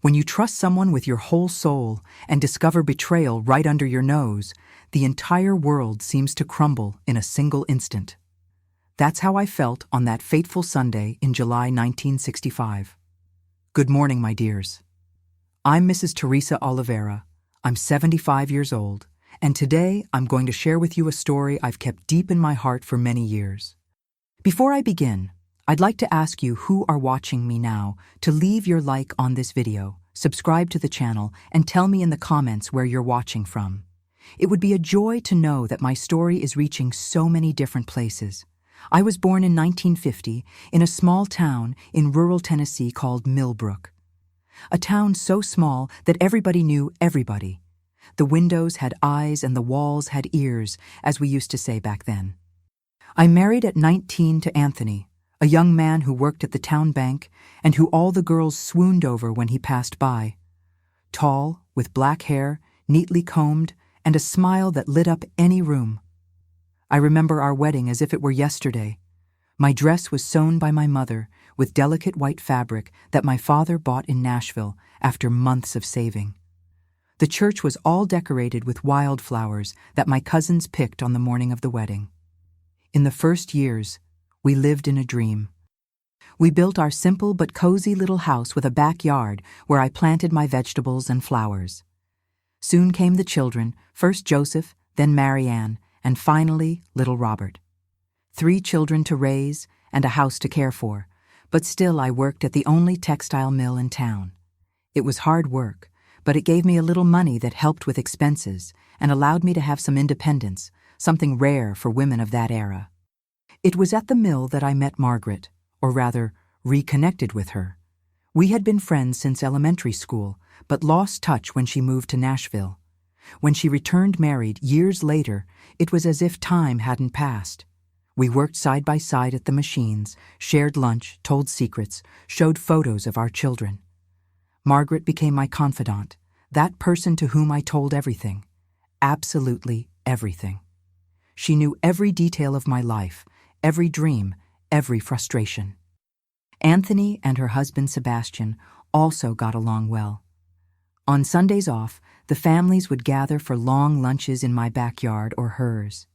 When you trust someone with your whole soul and discover betrayal right under your nose, the entire world seems to crumble in a single instant. That's how I felt on that fateful Sunday in July 1965. Good morning, my dears. I'm Mrs. Teresa Oliveira. I'm 75 years old, and today I'm going to share with you a story I've kept deep in my heart for many years. Before I begin, I'd like to ask you who are watching me now to leave your like on this video, subscribe to the channel, and tell me in the comments where you're watching from. It would be a joy to know that my story is reaching so many different places. I was born in 1950 in a small town in rural Tennessee called Millbrook. A town so small that everybody knew everybody. The windows had eyes and the walls had ears, as we used to say back then. I married at 19 to Anthony, a young man who worked at the town bank and who all the girls swooned over when he passed by. Tall, with black hair, neatly combed, and a smile that lit up any room. I remember our wedding as if it were yesterday. My dress was sewn by my mother with delicate white fabric that my father bought in Nashville after months of saving. The church was all decorated with wildflowers that my cousins picked on the morning of the wedding. In the first years, we lived in a dream. We built our simple but cozy little house with a backyard where I planted my vegetables and flowers. Soon came the children, first Joseph, then Marianne, and finally little Robert. 3 children to raise and a house to care for, but still I worked at the only textile mill in town. It was hard work, but it gave me a little money that helped with expenses and allowed me to have some independence, something rare for women of that era. It was at the mill that I met Margaret, or rather, reconnected with her. We had been friends since elementary school, but lost touch when she moved to Nashville. When she returned married years later, it was as if time hadn't passed. We worked side by side at the machines, shared lunch, told secrets, showed photos of our children. Margaret became my confidant, that person to whom I told everything. Absolutely everything. She knew every detail of my life, every dream, every frustration. Anthony and her husband Sebastian also got along well. On Sundays off, the families would gather for long lunches in my backyard or hers.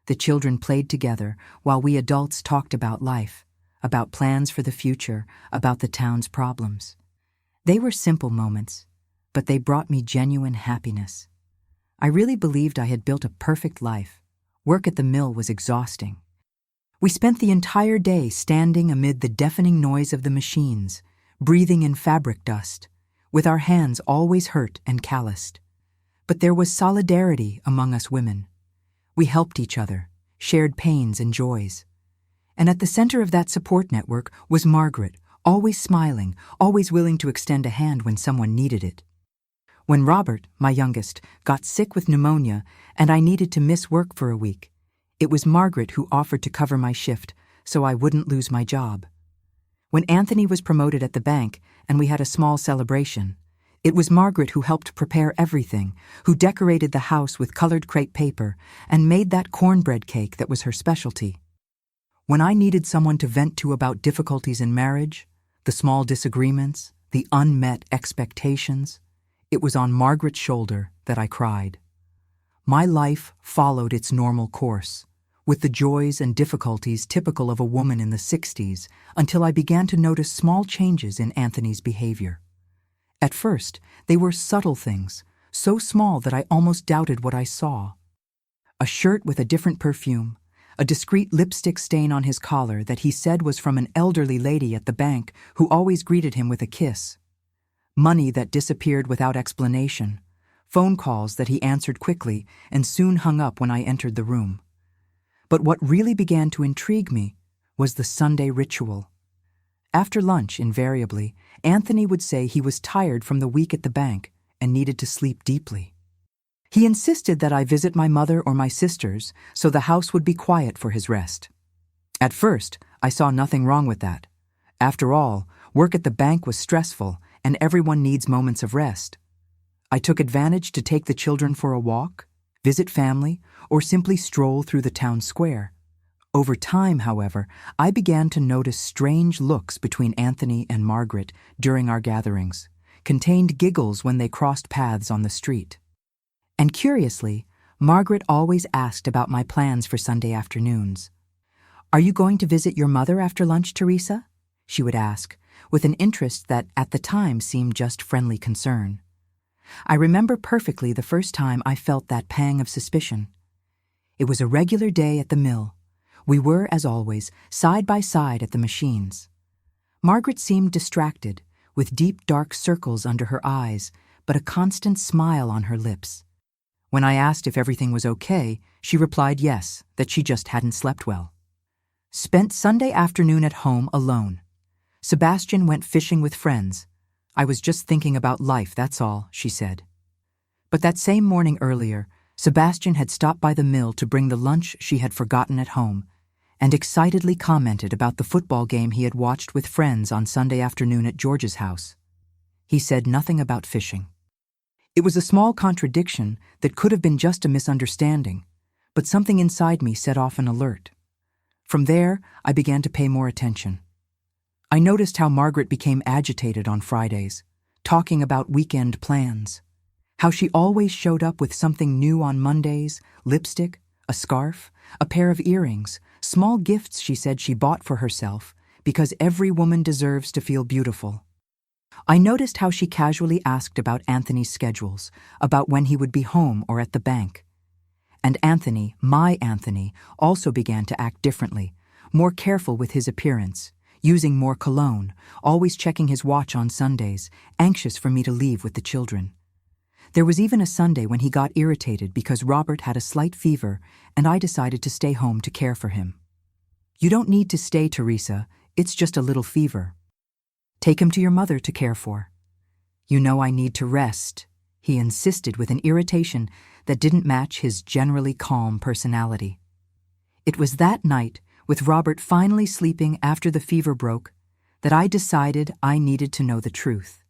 The children played together while we adults talked about life, about plans for the future, about the town's problems. They were simple moments, but they brought me genuine happiness. I really believed I had built a perfect life. Work at the mill was exhausting. We spent the entire day standing amid the deafening noise of the machines, breathing in fabric dust, with our hands always hurt and calloused. But there was solidarity among us women. We helped each other, shared pains and joys. And at the center of that support network was Margaret, always smiling, always willing to extend a hand when someone needed it. When Robert, my youngest, got sick with pneumonia and I needed to miss work for a week, it was Margaret who offered to cover my shift so I wouldn't lose my job. When Anthony was promoted at the bank and we had a small celebration, it was Margaret who helped prepare everything, who decorated the house with colored crepe paper and made that cornbread cake that was her specialty. When I needed someone to vent to about difficulties in marriage, the small disagreements, the unmet expectations, it was on Margaret's shoulder that I cried. My life followed its normal course, with the joys and difficulties typical of a woman in the 60s, until I began to notice small changes in Anthony's behavior. At first, they were subtle things, so small that I almost doubted what I saw. A shirt with a different perfume, a discreet lipstick stain on his collar that he said was from an elderly lady at the bank who always greeted him with a kiss. Money that disappeared without explanation. Phone calls that he answered quickly and soon hung up when I entered the room. But what really began to intrigue me was the Sunday ritual. After lunch, invariably, Anthony would say he was tired from the week at the bank and needed to sleep deeply. He insisted that I visit my mother or my sisters so the house would be quiet for his rest. At first, I saw nothing wrong with that. After all, work at the bank was stressful and everyone needs moments of rest. I took advantage to take the children for a walk, visit family, or simply stroll through the town square. Over time, however, I began to notice strange looks between Anthony and Margaret during our gatherings. contained giggles when they crossed paths on the street. And curiously, Margaret always asked about my plans for Sunday afternoons. "Are you going to visit your mother after lunch, Teresa?" she would ask, with an interest that at the time seemed just friendly concern. I remember perfectly the first time I felt that pang of suspicion. It was a regular day at the mill. We were, as always, side by side at the machines. Margaret seemed distracted, with deep dark circles under her eyes, but a constant smile on her lips. When I asked if everything was okay, she replied yes, that she just hadn't slept well. Spent Sunday afternoon at home alone. Sebastian went fishing with friends. "I was just thinking about life, that's all," she said. But that same morning earlier, Sebastian had stopped by the mill to bring the lunch she had forgotten at home, and excitedly commented about the football game he had watched with friends on Sunday afternoon at George's house. He said nothing about fishing. It was a small contradiction that could have been just a misunderstanding, but something inside me set off an alert. From there, I began to pay more attention. I noticed how Margaret became agitated on Fridays, talking about weekend plans. How she always showed up with something new on Mondays: lipstick, a scarf, a pair of earrings, small gifts she said she bought for herself because every woman deserves to feel beautiful. I noticed how she casually asked about Anthony's schedules, about when he would be home or at the bank. And Anthony, my Anthony, also began to act differently, more careful with his appearance, using more cologne, always checking his watch on Sundays, anxious for me to leave with the children. There was even a Sunday when he got irritated because Robert had a slight fever and I decided to stay home to care for him. "You don't need to stay, Teresa. It's just a little fever." "Take him to your mother to care for." "You know I need to rest," he insisted with an irritation that didn't match his generally calm personality. It was that night, with Robert finally sleeping after the fever broke, that I decided I needed to know the truth.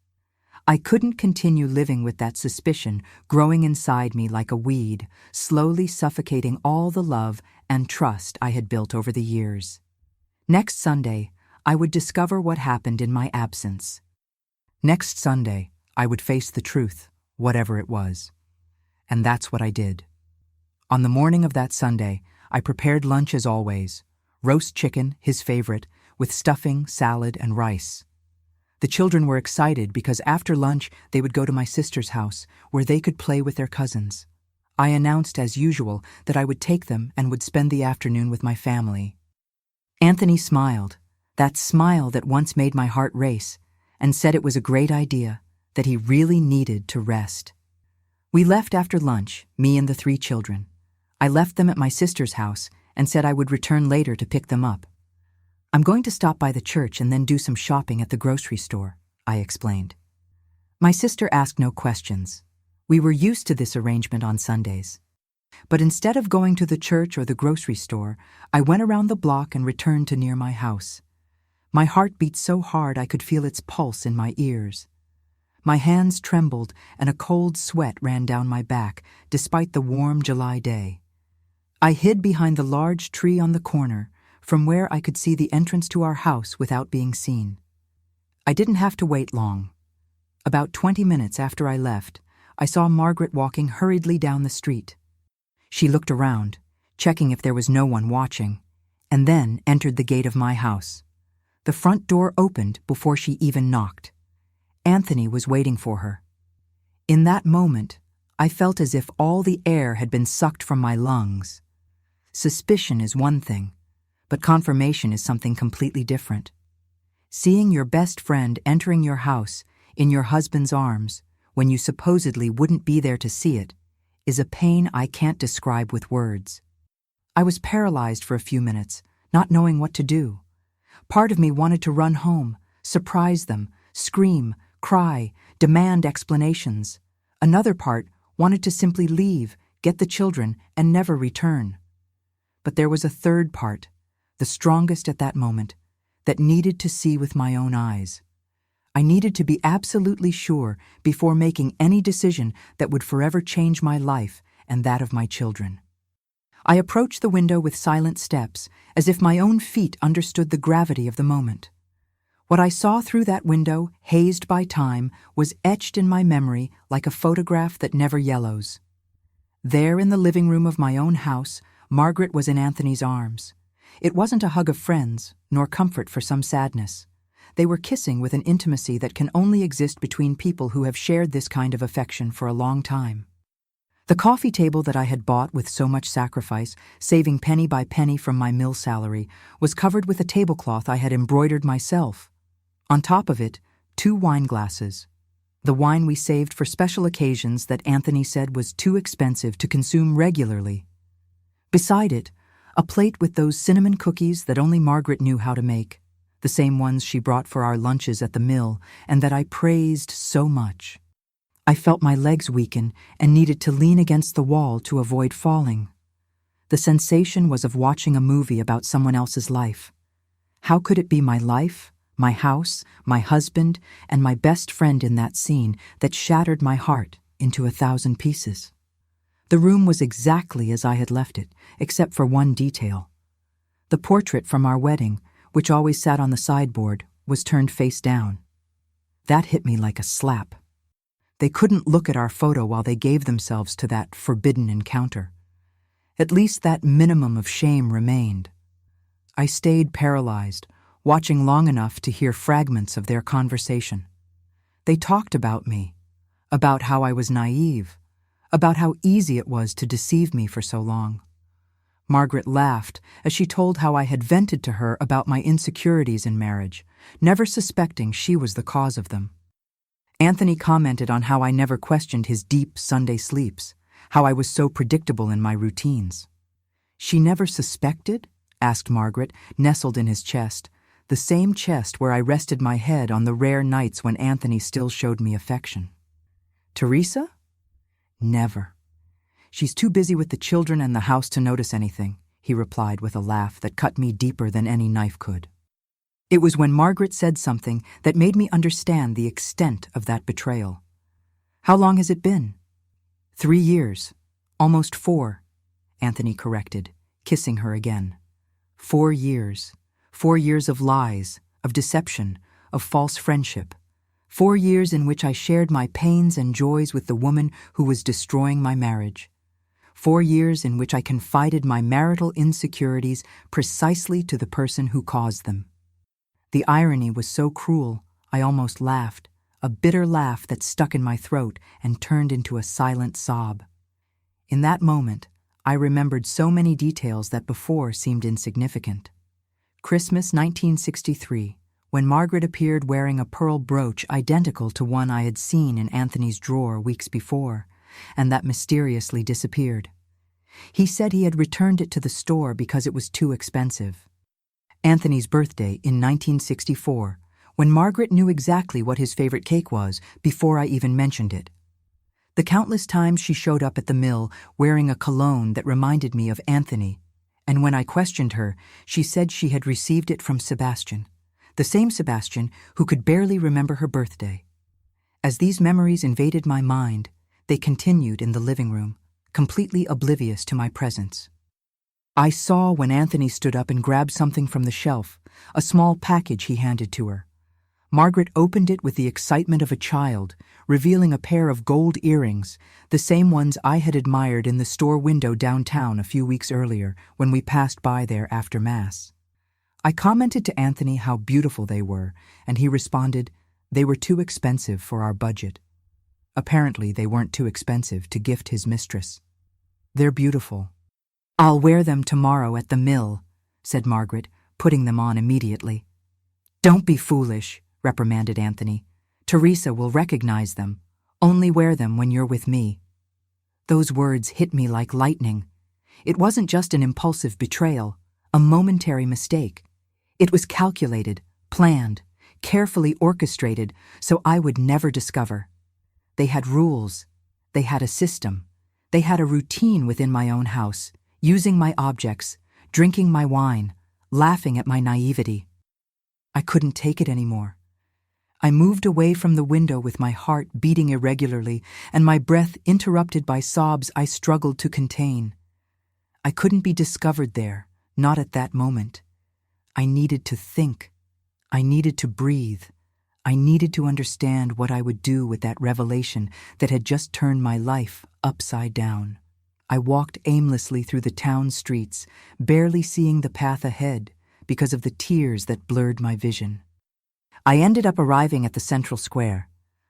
I couldn't continue living with that suspicion growing inside me like a weed, slowly suffocating all the love and trust I had built over the years. Next Sunday, I would discover what happened in my absence. Next Sunday, I would face the truth, whatever it was. And that's what I did. On the morning of that Sunday, I prepared lunch as always: roast chicken, his favorite, with stuffing, salad, and rice. The children were excited because after lunch they would go to my sister's house where they could play with their cousins. I announced as usual that I would take them and would spend the afternoon with my family. Anthony smiled, that smile that once made my heart race, and said it was a great idea, that he really needed to rest. We left after lunch, me and the 3 children. I left them at my sister's house and said I would return later to pick them up. "I'm going to stop by the church and then do some shopping at the grocery store," I explained. My sister asked no questions. We were used to this arrangement on Sundays. But instead of going to the church or the grocery store, I went around the block and returned to near my house. My heart beat so hard I could feel its pulse in my ears. My hands trembled and a cold sweat ran down my back despite the warm July day. I hid behind the large tree on the corner, from where I could see the entrance to our house without being seen. I didn't have to wait long. About 20 minutes after I left, I saw Margaret walking hurriedly down the street. She looked around, checking if there was no one watching, and then entered the gate of my house. The front door opened before she even knocked. Anthony was waiting for her. In that moment, I felt as if all the air had been sucked from my lungs. Suspicion is one thing, but confirmation is something completely different. Seeing your best friend entering your house in your husband's arms when you supposedly wouldn't be there to see it is a pain I can't describe with words. I was paralyzed for a few minutes, not knowing what to do. Part of me wanted to run home, surprise them, scream, cry, demand explanations. Another part wanted to simply leave, get the children, and never return. But there was a third part, the strongest at that moment, that needed to see with my own eyes. I needed to be absolutely sure before making any decision that would forever change my life and that of my children. I approached the window with silent steps, as if my own feet understood the gravity of the moment. What I saw through that window, hazed by time, was etched in my memory like a photograph that never yellows. There in the living room of my own house, Margaret was in Anthony's arms. It wasn't a hug of friends, nor comfort for some sadness. They were kissing with an intimacy that can only exist between people who have shared this kind of affection for a long time. The coffee table that I had bought with so much sacrifice, saving penny by penny from my mill salary, was covered with a tablecloth I had embroidered myself. On top of it, 2 wine glasses. The wine we saved for special occasions that Anthony said was too expensive to consume regularly. Beside it, a plate with those cinnamon cookies that only Margaret knew how to make, the same ones she brought for our lunches at the mill and that I praised so much. I felt my legs weaken and needed to lean against the wall to avoid falling. The sensation was of watching a movie about someone else's life. How could it be my life, my house, my husband, and my best friend in that scene that shattered my heart into 1,000 pieces? The room was exactly as I had left it, except for one detail. The portrait from our wedding, which always sat on the sideboard, was turned face down. That hit me like a slap. They couldn't look at our photo while they gave themselves to that forbidden encounter. At least that minimum of shame remained. I stayed paralyzed, watching long enough to hear fragments of their conversation. They talked about me, about how I was naive, about how easy it was to deceive me for so long. Margaret laughed as she told how I had vented to her about my insecurities in marriage, never suspecting she was the cause of them. Anthony commented on how I never questioned his deep Sunday sleeps, how I was so predictable in my routines. "She never suspected?" asked Margaret, nestled in his chest, the same chest where I rested my head on the rare nights when Anthony still showed me affection. "Teresa? Never. She's too busy with the children and the house to notice anything," he replied with a laugh that cut me deeper than any knife could. It was when Margaret said something that made me understand the extent of that betrayal. "How long has it been?" 3 years. Almost 4, Anthony corrected, kissing her again. 4 years. 4 years of lies, of deception, of false friendship. 4 years in which I shared my pains and joys with the woman who was destroying my marriage. 4 years in which I confided my marital insecurities precisely to the person who caused them. The irony was so cruel, I almost laughed, a bitter laugh that stuck in my throat and turned into a silent sob. In that moment, I remembered so many details that before seemed insignificant. Christmas 1963, when Margaret appeared wearing a pearl brooch identical to one I had seen in Anthony's drawer weeks before, and that mysteriously disappeared. He said he had returned it to the store because it was too expensive. Anthony's birthday in 1964, when Margaret knew exactly what his favorite cake was before I even mentioned it. The countless times she showed up at the mill wearing a cologne that reminded me of Anthony, and when I questioned her, she said she had received it from Sebastian, the same Sebastian who could barely remember her birthday. As these memories invaded my mind, they continued in the living room, completely oblivious to my presence. I saw when Anthony stood up and grabbed something from the shelf, a small package he handed to her. Margaret opened it with the excitement of a child, revealing a pair of gold earrings, the same ones I had admired in the store window downtown a few weeks earlier when we passed by there after Mass. I commented to Anthony how beautiful they were, and he responded, "They were too expensive for our budget." Apparently, they weren't too expensive to gift his mistress. "They're beautiful. I'll wear them tomorrow at the mill," said Margaret, putting them on immediately. "Don't be foolish," reprimanded Anthony. "Teresa will recognize them. Only wear them when you're with me." Those words hit me like lightning. It wasn't just an impulsive betrayal, a momentary mistake. It was calculated, planned, carefully orchestrated so I would never discover. They had rules. They had a system. They had a routine within my own house, using my objects, drinking my wine, laughing at my naivety. I couldn't take it anymore. I moved away from the window with my heart beating irregularly and my breath interrupted by sobs I struggled to contain. I couldn't be discovered there, not at that moment. I needed to think. I needed to breathe. I needed to understand what I would do with that revelation that had just turned my life upside down. I walked aimlessly through the town streets, barely seeing the path ahead because of the tears that blurred my vision. I ended up arriving at the central square,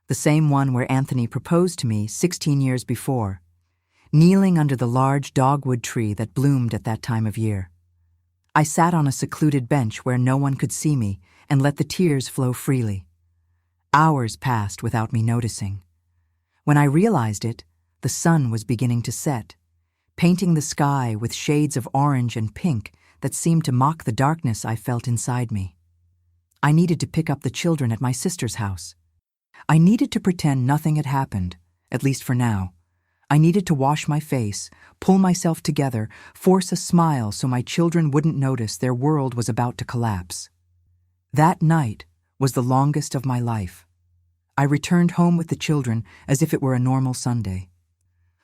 the same one where Anthony proposed to me 16 years before, kneeling under the large dogwood tree that bloomed at that time of year. I sat on a secluded bench where no one could see me and let the tears flow freely. Hours passed without me noticing. When I realized it, the sun was beginning to set, painting the sky with shades of orange and pink that seemed to mock the darkness I felt inside me. I needed to pick up the children at my sister's house. I needed to pretend nothing had happened, at least for now. I needed to wash my face, pull myself together, force a smile so my children wouldn't notice their world was about to collapse. That night was the longest of my life. I returned home with the children as if it were a normal Sunday.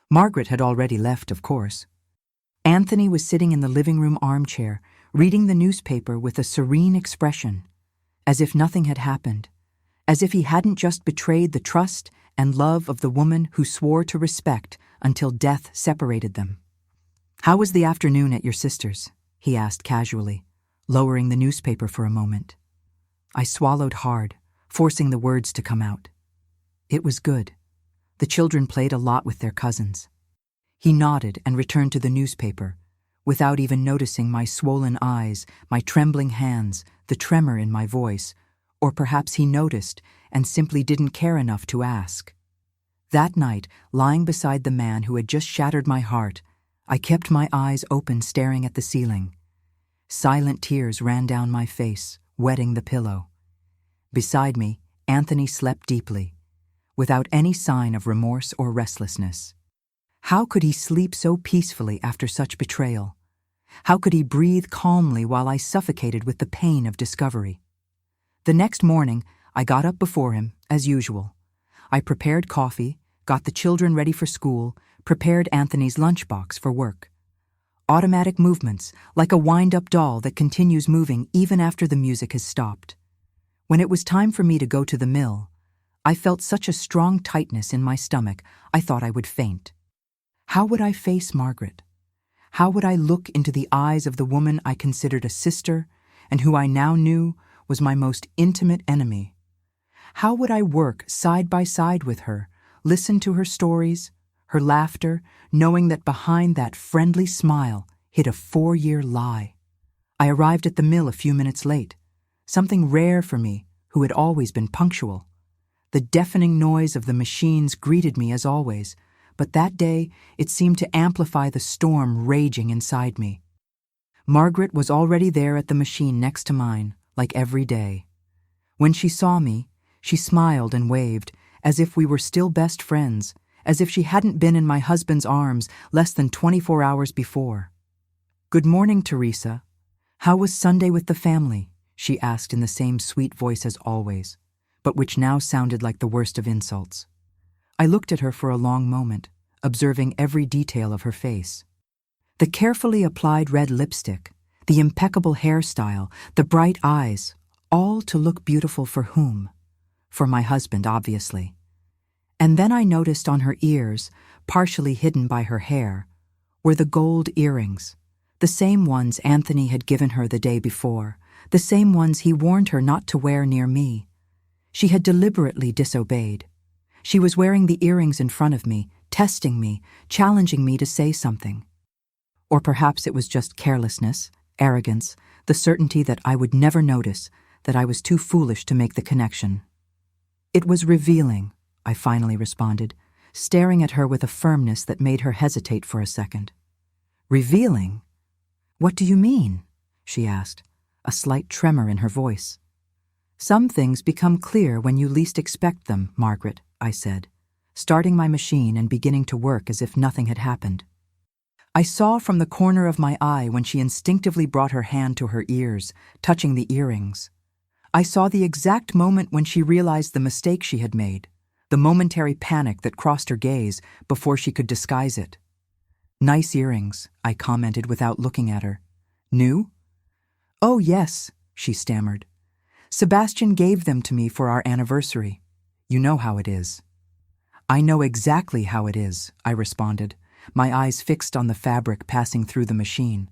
Margaret had already left, of course. Anthony was sitting in the living room armchair, reading the newspaper with a serene expression, as if nothing had happened, as if he hadn't just betrayed the trust and love of the woman who swore to respect until death separated them. "How was the afternoon at your sister's?" he asked casually, lowering the newspaper for a moment. I swallowed hard, forcing the words to come out. It was good. The children played a lot with their cousins. He nodded and returned to the newspaper, without even noticing my swollen eyes, my trembling hands, the tremor in my voice, or perhaps he noticed and simply didn't care enough to ask. That night, lying beside the man who had just shattered my heart, I kept my eyes open staring at the ceiling. Silent tears ran down my face, wetting the pillow. Beside me, Anthony slept deeply, without any sign of remorse or restlessness. How could he sleep so peacefully after such betrayal? How could he breathe calmly while I suffocated with the pain of discovery? The next morning, I got up before him, as usual. I prepared coffee, got the children ready for school, prepared Anthony's lunchbox for work. Automatic movements, like a wind-up doll that continues moving even after the music has stopped. When it was time for me to go to the mill, I felt such a strong tightness in my stomach, I thought I would faint. How would I face Margaret? How would I look into the eyes of the woman I considered a sister and who I now knew was my most intimate enemy? How would I work side by side with her, listen to her stories, her laughter, knowing that behind that friendly smile hid a 4-year lie? I arrived at the mill a few minutes late, something rare for me, who had always been punctual. The deafening noise of the machines greeted me as always, but that day it seemed to amplify the storm raging inside me. Margaret was already there at the machine next to mine, like every day. When she saw me, she smiled and waved, as if we were still best friends, as if she hadn't been in my husband's arms less than 24 hours before. "Good morning, Teresa. How was Sunday with the family?" she asked in the same sweet voice as always, but which now sounded like the worst of insults. I looked at her for a long moment, observing every detail of her face. The carefully applied red lipstick, the impeccable hairstyle, the bright eyes, all to look beautiful for whom? For my husband, obviously. And then I noticed on her ears, partially hidden by her hair, were the gold earrings, the same ones Anthony had given her the day before, the same ones he warned her not to wear near me. She had deliberately disobeyed. She was wearing the earrings in front of me, testing me, challenging me to say something. Or perhaps it was just carelessness, arrogance, the certainty that I would never notice, that I was too foolish to make the connection. "It was revealing," I finally responded, staring at her with a firmness that made her hesitate for a second. "Revealing? What do you mean?" she asked, a slight tremor in her voice. "Some things become clear when you least expect them, Margaret," I said, starting my machine and beginning to work as if nothing had happened. I saw from the corner of my eye when she instinctively brought her hand to her ears, touching the earrings. I saw the exact moment when she realized the mistake she had made, the momentary panic that crossed her gaze before she could disguise it. "Nice earrings," I commented without looking at her. "New?" "Oh, yes," she stammered. Sebastian gave them to me for our anniversary. You know how it is." "I know exactly how it is," I responded, my eyes fixed on the fabric passing through the machine.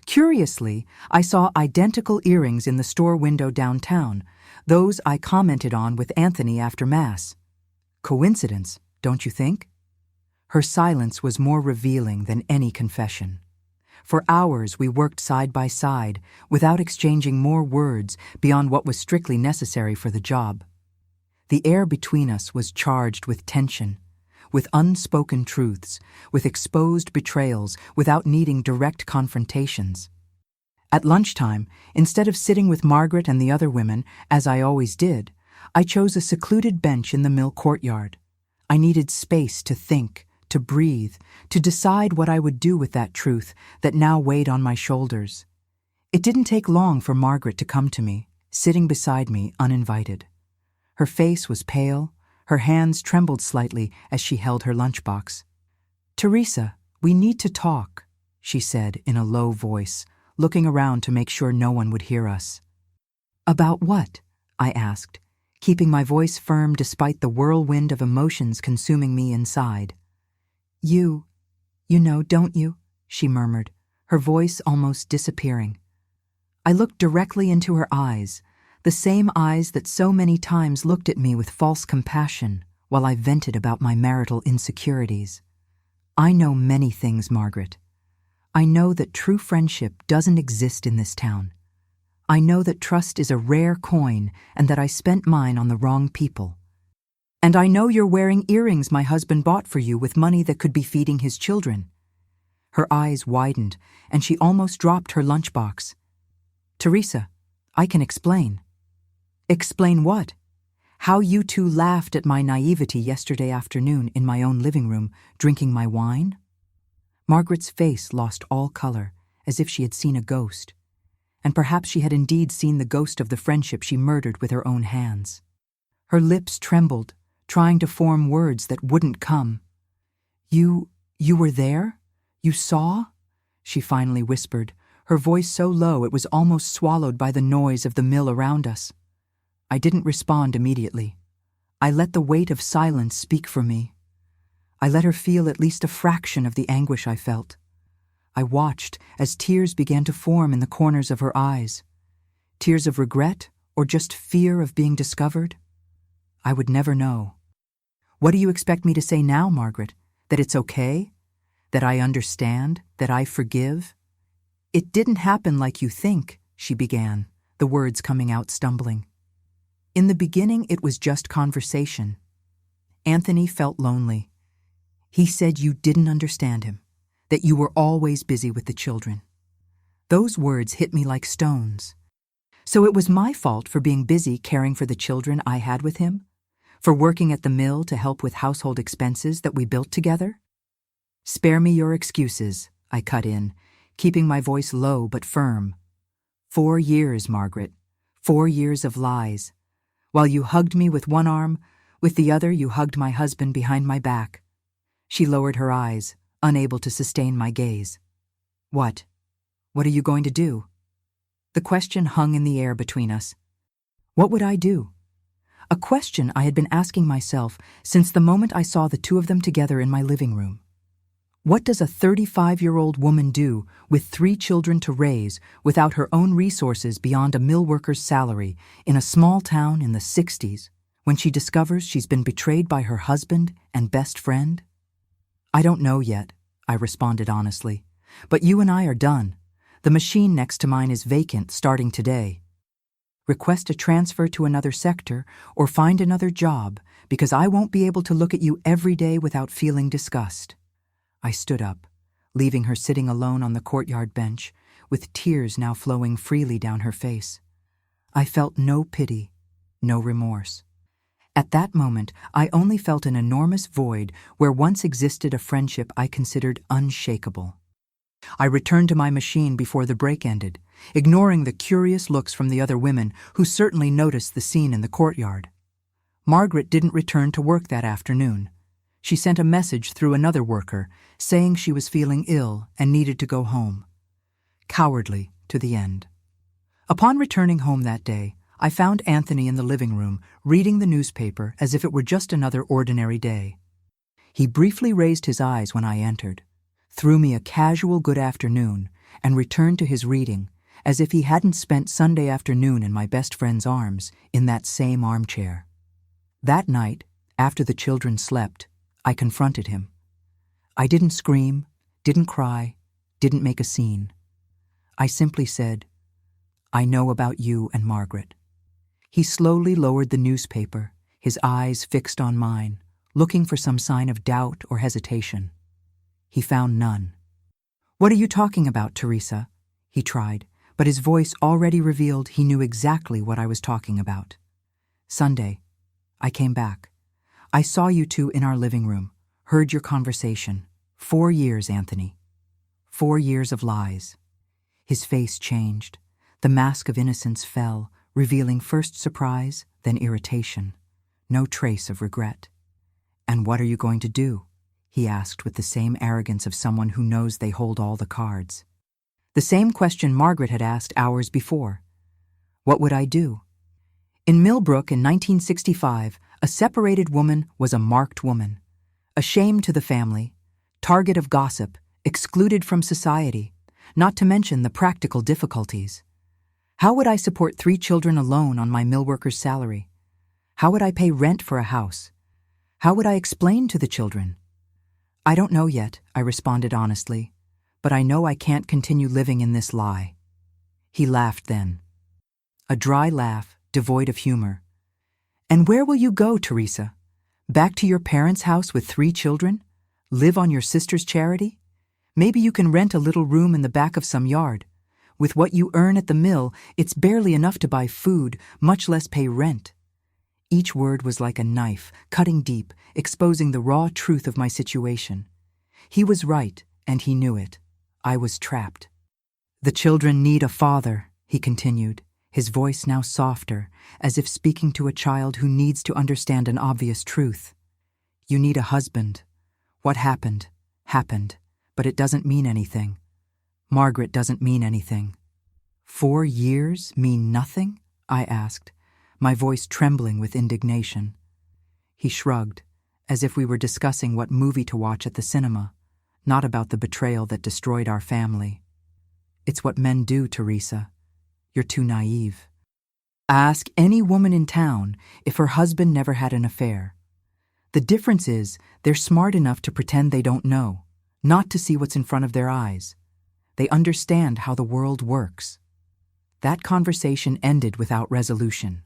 Curiously, I saw identical earrings in the store window downtown, those I commented on with Anthony after Mass. Coincidence, don't you think? Her silence was more revealing than any confession. For hours we worked side by side, without exchanging more words beyond what was strictly necessary for the job. The air between us was charged with tension, with unspoken truths, with exposed betrayals without needing direct confrontations. At lunchtime, instead of sitting with Margaret and the other women, as I always did, I chose a secluded bench in the mill courtyard. I needed space to think, to breathe, to decide what I would do with that truth that now weighed on my shoulders. It didn't take long for Margaret to come to me, sitting beside me uninvited. Her face was pale, her hands trembled slightly as she held her lunchbox. "Teresa, we need to talk," she said in a low voice, looking around to make sure no one would hear us. "About what?" I asked, keeping my voice firm despite the whirlwind of emotions consuming me inside. You know, don't you?" she murmured, her voice almost disappearing. I looked directly into her eyes, the same eyes that so many times looked at me with false compassion while I vented about my marital insecurities. "I know many things, Margaret. I know that true friendship doesn't exist in this town. I know that trust is a rare coin and that I spent mine on the wrong people. And I know you're wearing earrings my husband bought for you with money that could be feeding his children." Her eyes widened, and she almost dropped her lunchbox. "Teresa, I can explain." "Explain what?" "How you two laughed at my naivety yesterday afternoon in my own living room, drinking my wine?" Margaret's face lost all color, as if she had seen a ghost. And perhaps she had indeed seen the ghost of the friendship she murdered with her own hands. Her lips trembled, trying to form words that wouldn't come. You were there? You saw?" she finally whispered, her voice so low it was almost swallowed by the noise of the mill around us. I didn't respond immediately. I let the weight of silence speak for me. I let her feel at least a fraction of the anguish I felt. I watched as tears began to form in the corners of her eyes. Tears of regret or just fear of being discovered? I would never know. "What do you expect me to say now, Margaret? That it's okay? That I understand? That I forgive?" "It didn't happen like you think," she began, the words coming out stumbling. "In the beginning, it was just conversation. Anthony felt lonely. He said you didn't understand him, that you were always busy with the children. Those words hit me like stones. So it was my fault for being busy caring for the children I had with him? For working at the mill to help with household expenses that we built together?" "Spare me your excuses," I cut in, keeping my voice low but firm. 4 years, Margaret. 4 years of lies. While you hugged me with one arm, with the other you hugged my husband behind my back. She lowered her eyes, unable to sustain my gaze. What are you going to do?" The question hung in the air between us. What would I do? A question I had been asking myself since the moment I saw the two of them together in my living room. What does a 35-year-old woman do with 3 children to raise without her own resources beyond a mill worker's salary in a small town in the 60s when she discovers she's been betrayed by her husband and best friend? "I don't know yet," I responded honestly. "But you and I are done. The machine next to mine is vacant starting today. Request a transfer to another sector or find another job because I won't be able to look at you every day without feeling disgust." I stood up, leaving her sitting alone on the courtyard bench, with tears now flowing freely down her face. I felt no pity, no remorse. At that moment, I only felt an enormous void where once existed a friendship I considered unshakable. I returned to my machine before the break ended, ignoring the curious looks from the other women who certainly noticed the scene in the courtyard. Margaret didn't return to work that afternoon. She sent a message through another worker saying she was feeling ill and needed to go home. Cowardly to the end. Upon returning home that day, I found Anthony in the living room, reading the newspaper as if it were just another ordinary day. He briefly raised his eyes when I entered, threw me a casual good afternoon, and returned to his reading, as if he hadn't spent Sunday afternoon in my best friend's arms in that same armchair. That night, after the children slept, I confronted him. I didn't scream, didn't cry, didn't make a scene. I simply said, "I know about you and Margaret." He slowly lowered the newspaper, his eyes fixed on mine, looking for some sign of doubt or hesitation. He found none. "What are you talking about, Teresa?" he tried, but his voice already revealed he knew exactly what I was talking about. "Sunday, I came back. I saw you two in our living room, heard your conversation. 4 years, Anthony. 4 years of lies." His face changed. The mask of innocence fell, revealing first surprise, then irritation. No trace of regret. "And what are you going to do?" he asked with the same arrogance of someone who knows they hold all the cards. The same question Margaret had asked hours before. What would I do? In Millbrook in 1965, a separated woman was a marked woman. A shame to the family, target of gossip, excluded from society, not to mention the practical difficulties. How would I support 3 children alone on my millworker's salary? How would I pay rent for a house? How would I explain to the children? "I don't know yet," I responded honestly, "but I know I can't continue living in this lie." He laughed then. A dry laugh, devoid of humor. "And where will you go, Teresa? Back to your parents' house with 3 children? Live on your sister's charity? Maybe you can rent a little room in the back of some yard. With what you earn at the mill, it's barely enough to buy food, much less pay rent." Each word was like a knife, cutting deep, exposing the raw truth of my situation. He was right, and he knew it. I was trapped. "The children need a father," he continued, his voice now softer, as if speaking to a child who needs to understand an obvious truth. "You need a husband. What happened, happened, but it doesn't mean anything. Margaret doesn't mean anything." 4 years mean nothing? I asked, my voice trembling with indignation. He shrugged, as if we were discussing what movie to watch at the cinema, not about the betrayal that destroyed our family. "It's what men do, Teresa. You're too naive. Ask any woman in town if her husband never had an affair. The difference is they're smart enough to pretend they don't know, not to see what's in front of their eyes. They understand how the world works." That conversation ended without resolution.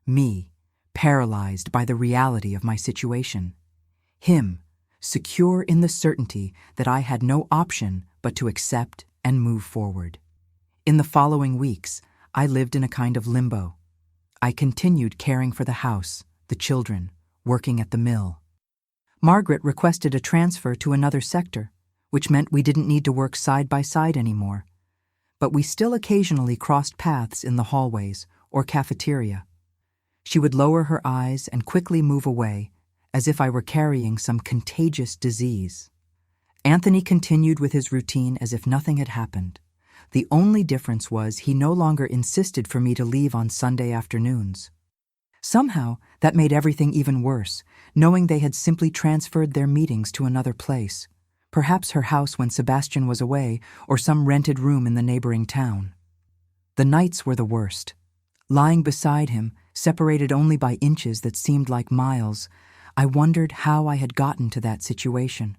Me, paralyzed by the reality of my situation. Him, secure in the certainty that I had no option but to accept and move forward. In the following weeks, I lived in a kind of limbo. I continued caring for the house, the children, working at the mill. Margaret requested a transfer to another sector, which meant we didn't need to work side by side anymore. But we still occasionally crossed paths in the hallways or cafeteria. She would lower her eyes and quickly move away, as if I were carrying some contagious disease. Anthony continued with his routine as if nothing had happened. The only difference was he no longer insisted for me to leave on Sunday afternoons. Somehow, that made everything even worse, knowing they had simply transferred their meetings to another place. Perhaps her house when Sebastian was away, or some rented room in the neighboring town. The nights were the worst. Lying beside him, separated only by inches that seemed like miles, I wondered how I had gotten to that situation,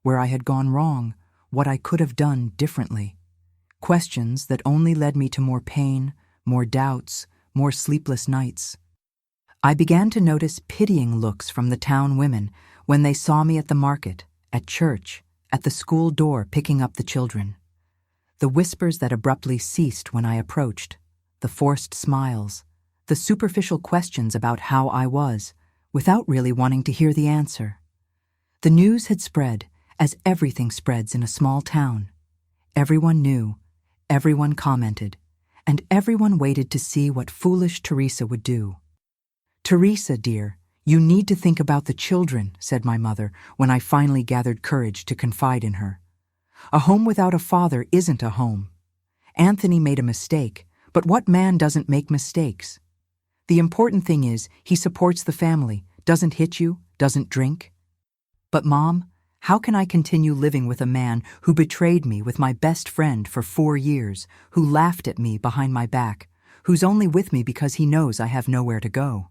where I had gone wrong, what I could have done differently. Questions that only led me to more pain, more doubts, more sleepless nights. I began to notice pitying looks from the town women when they saw me at the market, at church, at the school door picking up the children. The whispers that abruptly ceased when I approached, the forced smiles, the superficial questions about how I was, without really wanting to hear the answer. The news had spread, as everything spreads in a small town. Everyone knew, everyone commented, and everyone waited to see what foolish Teresa would do. "Teresa, dear, you need to think about the children," said my mother when I finally gathered courage to confide in her. "A home without a father isn't a home. Anthony made a mistake, but what man doesn't make mistakes? The important thing is he supports the family, doesn't hit you, doesn't drink. But Mom, how can I continue living with a man who betrayed me with my best friend for 4 years, who laughed at me behind my back, who's only with me because he knows I have nowhere to go?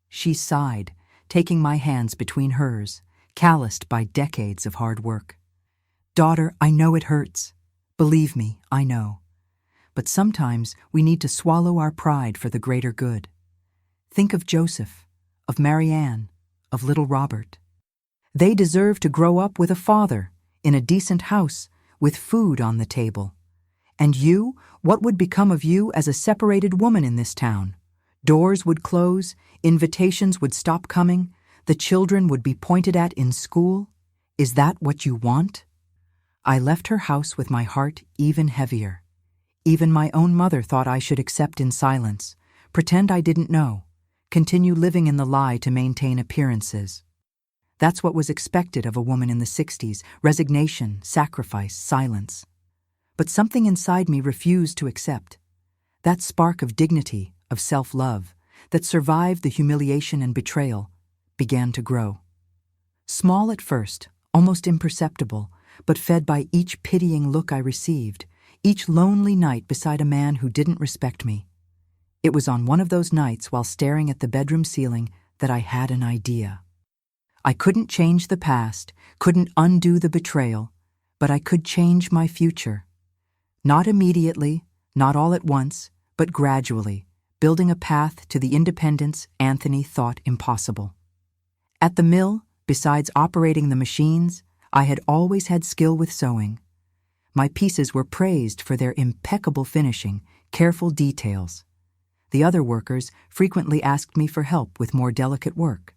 She sighed, taking my hands between hers, calloused by decades of hard work. Daughter, I know it hurts. Believe me, I know. But sometimes we need to swallow our pride for the greater good. Think of Joseph, of Marianne, of little Robert. They deserve to grow up with a father, in a decent house, with food on the table. And you, what would become of you as a separated woman in this town? Doors would close, invitations would stop coming, the children would be pointed at in school. Is that what you want? I left her house with my heart even heavier. Even my own mother thought I should accept in silence, pretend I didn't know, continue living in the lie to maintain appearances. That's what was expected of a woman in the 60s, resignation, sacrifice, silence. But something inside me refused to accept. That spark of dignity, of self-love, that survived the humiliation and betrayal, began to grow. Small at first, almost imperceptible, but fed by each pitying look I received, each lonely night beside a man who didn't respect me. It was on one of those nights while staring at the bedroom ceiling that I had an idea. I couldn't change the past, couldn't undo the betrayal, but I could change my future. Not immediately, not all at once, but gradually, building a path to the independence Anthony thought impossible. At the mill, besides operating the machines, I had always had skill with sewing. My pieces were praised for their impeccable finishing, careful details. The other workers frequently asked me for help with more delicate work.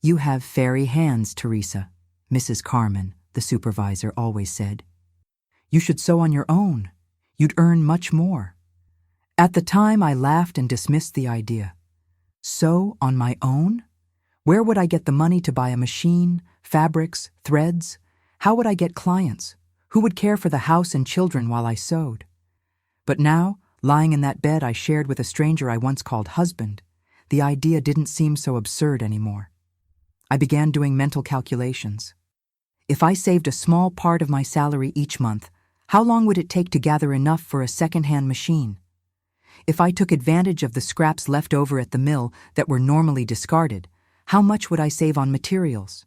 You have fairy hands, Teresa, Mrs. Carmen, the supervisor, always said. You should sew on your own. You'd earn much more. At the time, I laughed and dismissed the idea. Sew on my own? Where would I get the money to buy a machine, fabrics, threads? How would I get clients? Who would care for the house and children while I sewed? But now, lying in that bed I shared with a stranger I once called husband, the idea didn't seem so absurd anymore. I began doing mental calculations. If I saved a small part of my salary each month, how long would it take to gather enough for a second-hand machine? If I took advantage of the scraps left over at the mill that were normally discarded, how much would I save on materials?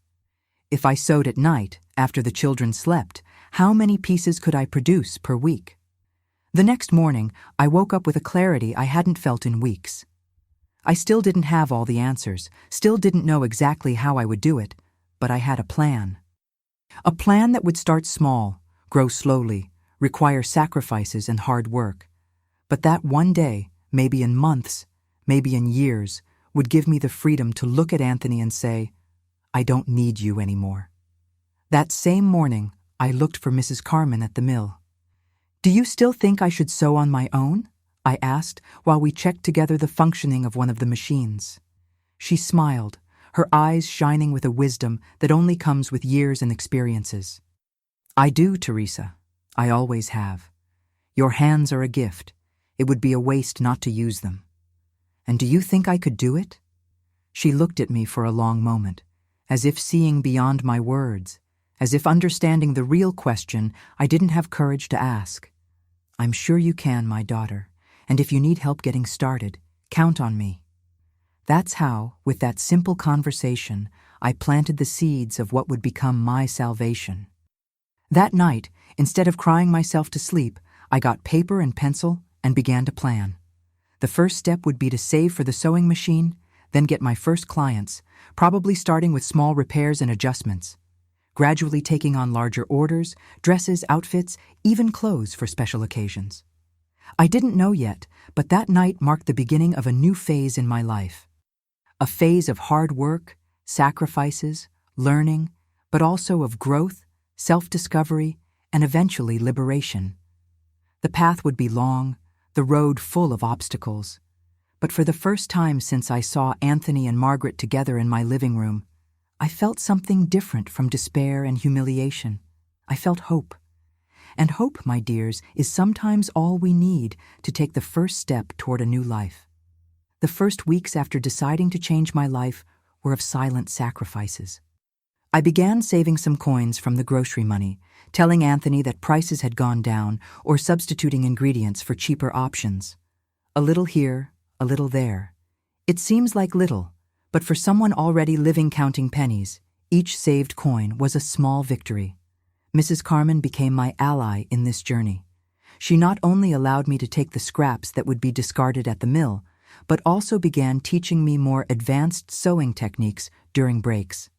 If I sewed at night, after the children slept, how many pieces could I produce per week? The next morning, I woke up with a clarity I hadn't felt in weeks. I still didn't have all the answers, still didn't know exactly how I would do it, but I had a plan. A plan that would start small, grow slowly, require sacrifices and hard work, but that one day, maybe in months, maybe in years, would give me the freedom to look at Anthony and say, I don't need you anymore. That same morning, I looked for Mrs. Carmen at the mill. Do you still think I should sew on my own? I asked while we checked together the functioning of one of the machines. She smiled, her eyes shining with a wisdom that only comes with years and experiences. I do, Teresa. I always have. Your hands are a gift. It would be a waste not to use them. And do you think I could do it? She looked at me for a long moment, as if seeing beyond my words, as if understanding the real question I didn't have courage to ask. I'm sure you can, my daughter, and if you need help getting started, count on me. That's how, with that simple conversation, I planted the seeds of what would become my salvation. That night, instead of crying myself to sleep, I got paper and pencil and began to plan. The first step would be to save for the sewing machine, then get my first clients, probably starting with small repairs and adjustments, gradually taking on larger orders, dresses, outfits, even clothes for special occasions. I didn't know yet, but that night marked the beginning of a new phase in my life. A phase of hard work, sacrifices, learning, but also of growth, self-discovery, and eventually liberation. The path would be long, the road full of obstacles. But for the first time since I saw Anthony and Margaret together in my living room, I felt something different from despair and humiliation. I felt hope. And hope, my dears, is sometimes all we need to take the first step toward a new life. The first weeks after deciding to change my life were of silent sacrifices. I began saving some coins from the grocery money, telling Anthony that prices had gone down or substituting ingredients for cheaper options. A little here, a little there. It seems like little, but for someone already living counting pennies, each saved coin was a small victory. Mrs. Carmen became my ally in this journey. She not only allowed me to take the scraps that would be discarded at the mill, but also began teaching me more advanced sewing techniques during breaks.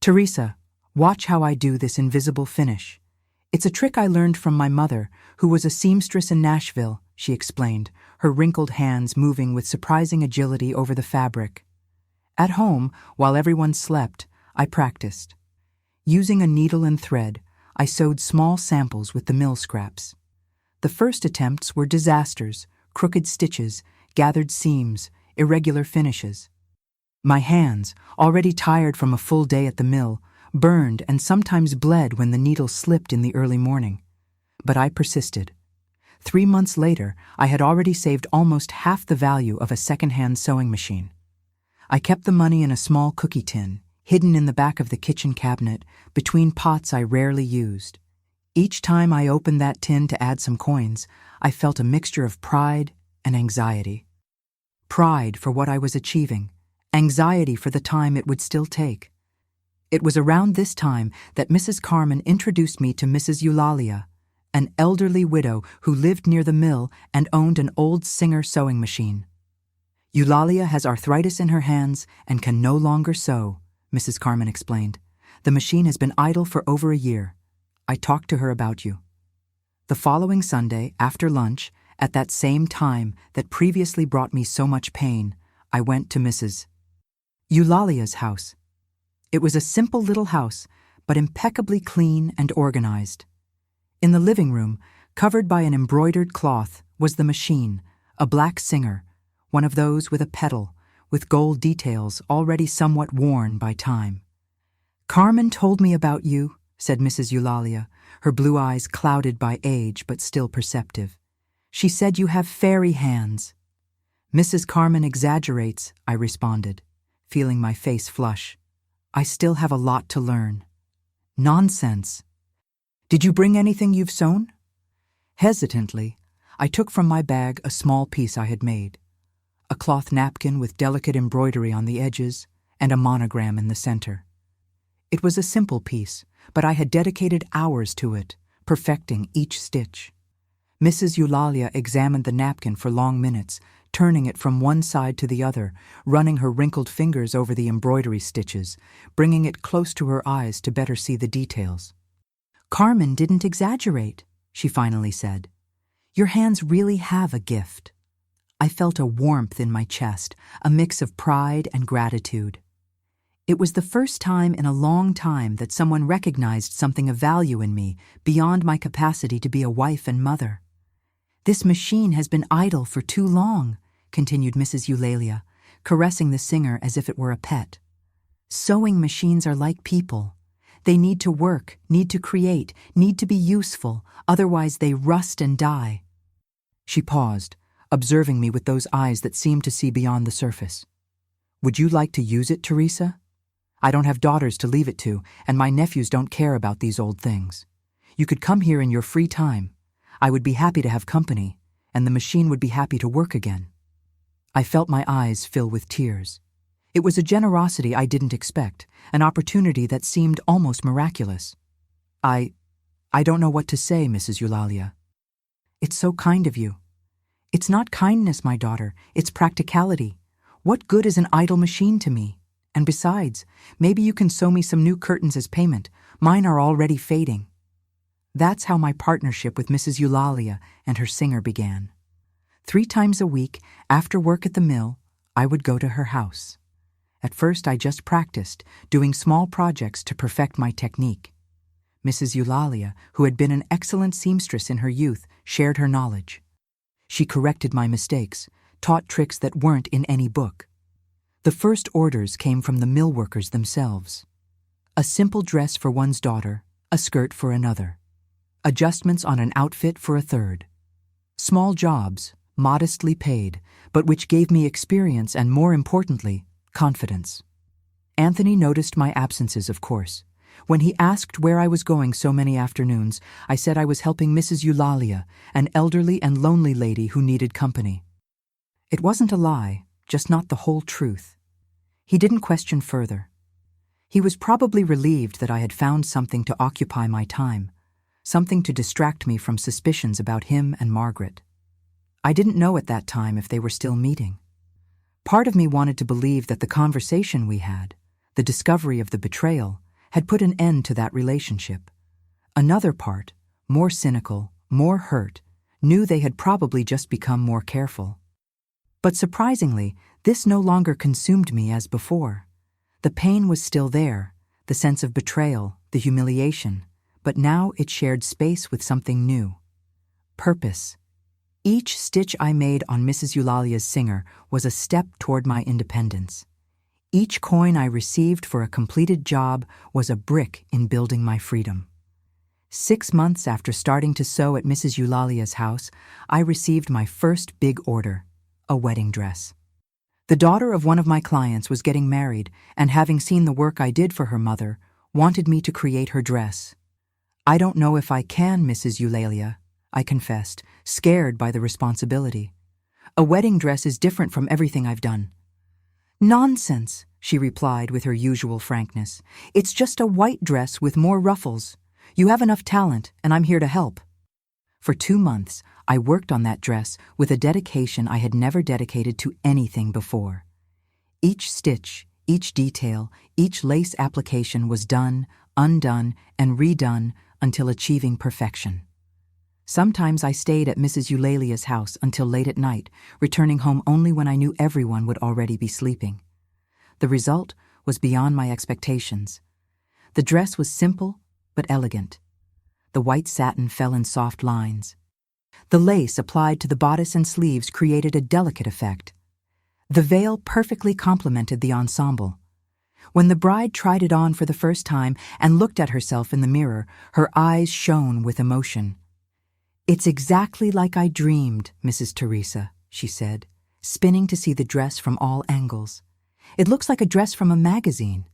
"Teresa, watch how I do this invisible finish. It's a trick I learned from my mother, who was a seamstress in Nashville," she explained, her wrinkled hands moving with surprising agility over the fabric. At home, while everyone slept, I practiced. Using a needle and thread, I sewed small samples with the mill scraps. The first attempts were disasters: crooked stitches, gathered seams, irregular finishes. My hands, already tired from a full day at the mill, burned and sometimes bled when the needle slipped in the early morning. But I persisted. 3 months later, I had already saved almost half the value of a second-hand sewing machine. I kept the money in a small cookie tin, hidden in the back of the kitchen cabinet, between pots I rarely used. Each time I opened that tin to add some coins, I felt a mixture of pride and anxiety. Pride for what I was achieving, anxiety for the time it would still take. It was around this time that Mrs. Carmen introduced me to Mrs. Eulalia, an elderly widow who lived near the mill and owned an old Singer sewing machine. "Eulalia has arthritis in her hands and can no longer sew," Mrs. Carmen explained. "The machine has been idle for over a year. I talked to her about you." The following Sunday, after lunch, at that same time that previously brought me so much pain, I went to Mrs. Eulalia's house. It was a simple little house, but impeccably clean and organized. In the living room, covered by an embroidered cloth, was the machine, a black Singer, one of those with a pedal, with gold details already somewhat worn by time. "Carmen told me about you," said Mrs. Eulalia, her blue eyes clouded by age but still perceptive. "She said you have fairy hands." "Mrs. Carmen exaggerates," I responded, feeling my face flush. "I still have a lot to learn." "Nonsense. Did you bring anything you've sewn?" Hesitantly, I took from my bag a small piece I had made, a cloth napkin with delicate embroidery on the edges and a monogram in the center. It was a simple piece, but I had dedicated hours to it, perfecting each stitch. Mrs. Eulalia examined the napkin for long minutes, turning it from one side to the other, running her wrinkled fingers over the embroidery stitches, bringing it close to her eyes to better see the details. "Carmen didn't exaggerate," she finally said. "Your hands really have a gift." I felt a warmth in my chest, a mix of pride and gratitude. It was the first time in a long time that someone recognized something of value in me beyond my capacity to be a wife and mother. "This machine has been idle for too long," continued Mrs. Eulalia, caressing the Singer as if it were a pet. "Sewing machines are like people. They need to work, need to create, need to be useful, otherwise they rust and die." She paused, observing me with those eyes that seemed to see beyond the surface. "Would you like to use it, Teresa? I don't have daughters to leave it to, and my nephews don't care about these old things. You could come here in your free time. I would be happy to have company, and the machine would be happy to work again." I felt my eyes fill with tears. It was a generosity I didn't expect, an opportunity that seemed almost miraculous. I don't know what to say, Mrs. Eulalia." "It's so kind of you." "It's not kindness, my daughter, it's practicality. What good is an idle machine to me? And besides, maybe you can sew me some new curtains as payment. Mine are already fading." That's how my partnership with Mrs. Eulalia and her Singer began. 3 times a week, after work at the mill, I would go to her house. At first I just practiced, doing small projects to perfect my technique. Mrs. Eulalia, who had been an excellent seamstress in her youth, shared her knowledge. She corrected my mistakes, taught tricks that weren't in any book. The first orders came from the mill workers themselves. A simple dress for one's daughter, a skirt for another. Adjustments on an outfit for a third. Small jobs, modestly paid, but which gave me experience and, more importantly, confidence. Anthony noticed my absences, of course. When he asked where I was going so many afternoons, I said I was helping Mrs. Eulalia, an elderly and lonely lady who needed company. It wasn't a lie, just not the whole truth. He didn't question further. He was probably relieved that I had found something to occupy my time, something to distract me from suspicions about him and Margaret. I didn't know at that time if they were still meeting. Part of me wanted to believe that the conversation we had, the discovery of the betrayal, had put an end to that relationship. Another part, more cynical, more hurt, knew they had probably just become more careful. But surprisingly, this no longer consumed me as before. The pain was still there, the sense of betrayal, the humiliation, but now it shared space with something new. Purpose. Each stitch I made on Mrs. Eulalia's singer was a step toward my independence. Each coin I received for a completed job was a brick in building my freedom. 6 months after starting to sew at Mrs. Eulalia's house, I received my first big order, a wedding dress. The daughter of one of my clients was getting married and, having seen the work I did for her mother, wanted me to create her dress. "I don't know if I can, Mrs. Eulalia," I confessed, scared by the responsibility. "A wedding dress is different from everything I've done." "Nonsense," she replied with her usual frankness. "It's just a white dress with more ruffles. You have enough talent, and I'm here to help." For 2 months, I worked on that dress with a dedication I had never dedicated to anything before. Each stitch, each detail, each lace application was done, undone, and redone until achieving perfection. Sometimes I stayed at Mrs. Eulalia's house until late at night, returning home only when I knew everyone would already be sleeping. The result was beyond my expectations. The dress was simple but elegant. The white satin fell in soft lines. The lace applied to the bodice and sleeves created a delicate effect. The veil perfectly complemented the ensemble. When the bride tried it on for the first time and looked at herself in the mirror, her eyes shone with emotion. "It's exactly like I dreamed, Mrs. Teresa," she said, spinning to see the dress from all angles. "It looks like a dress from a magazine."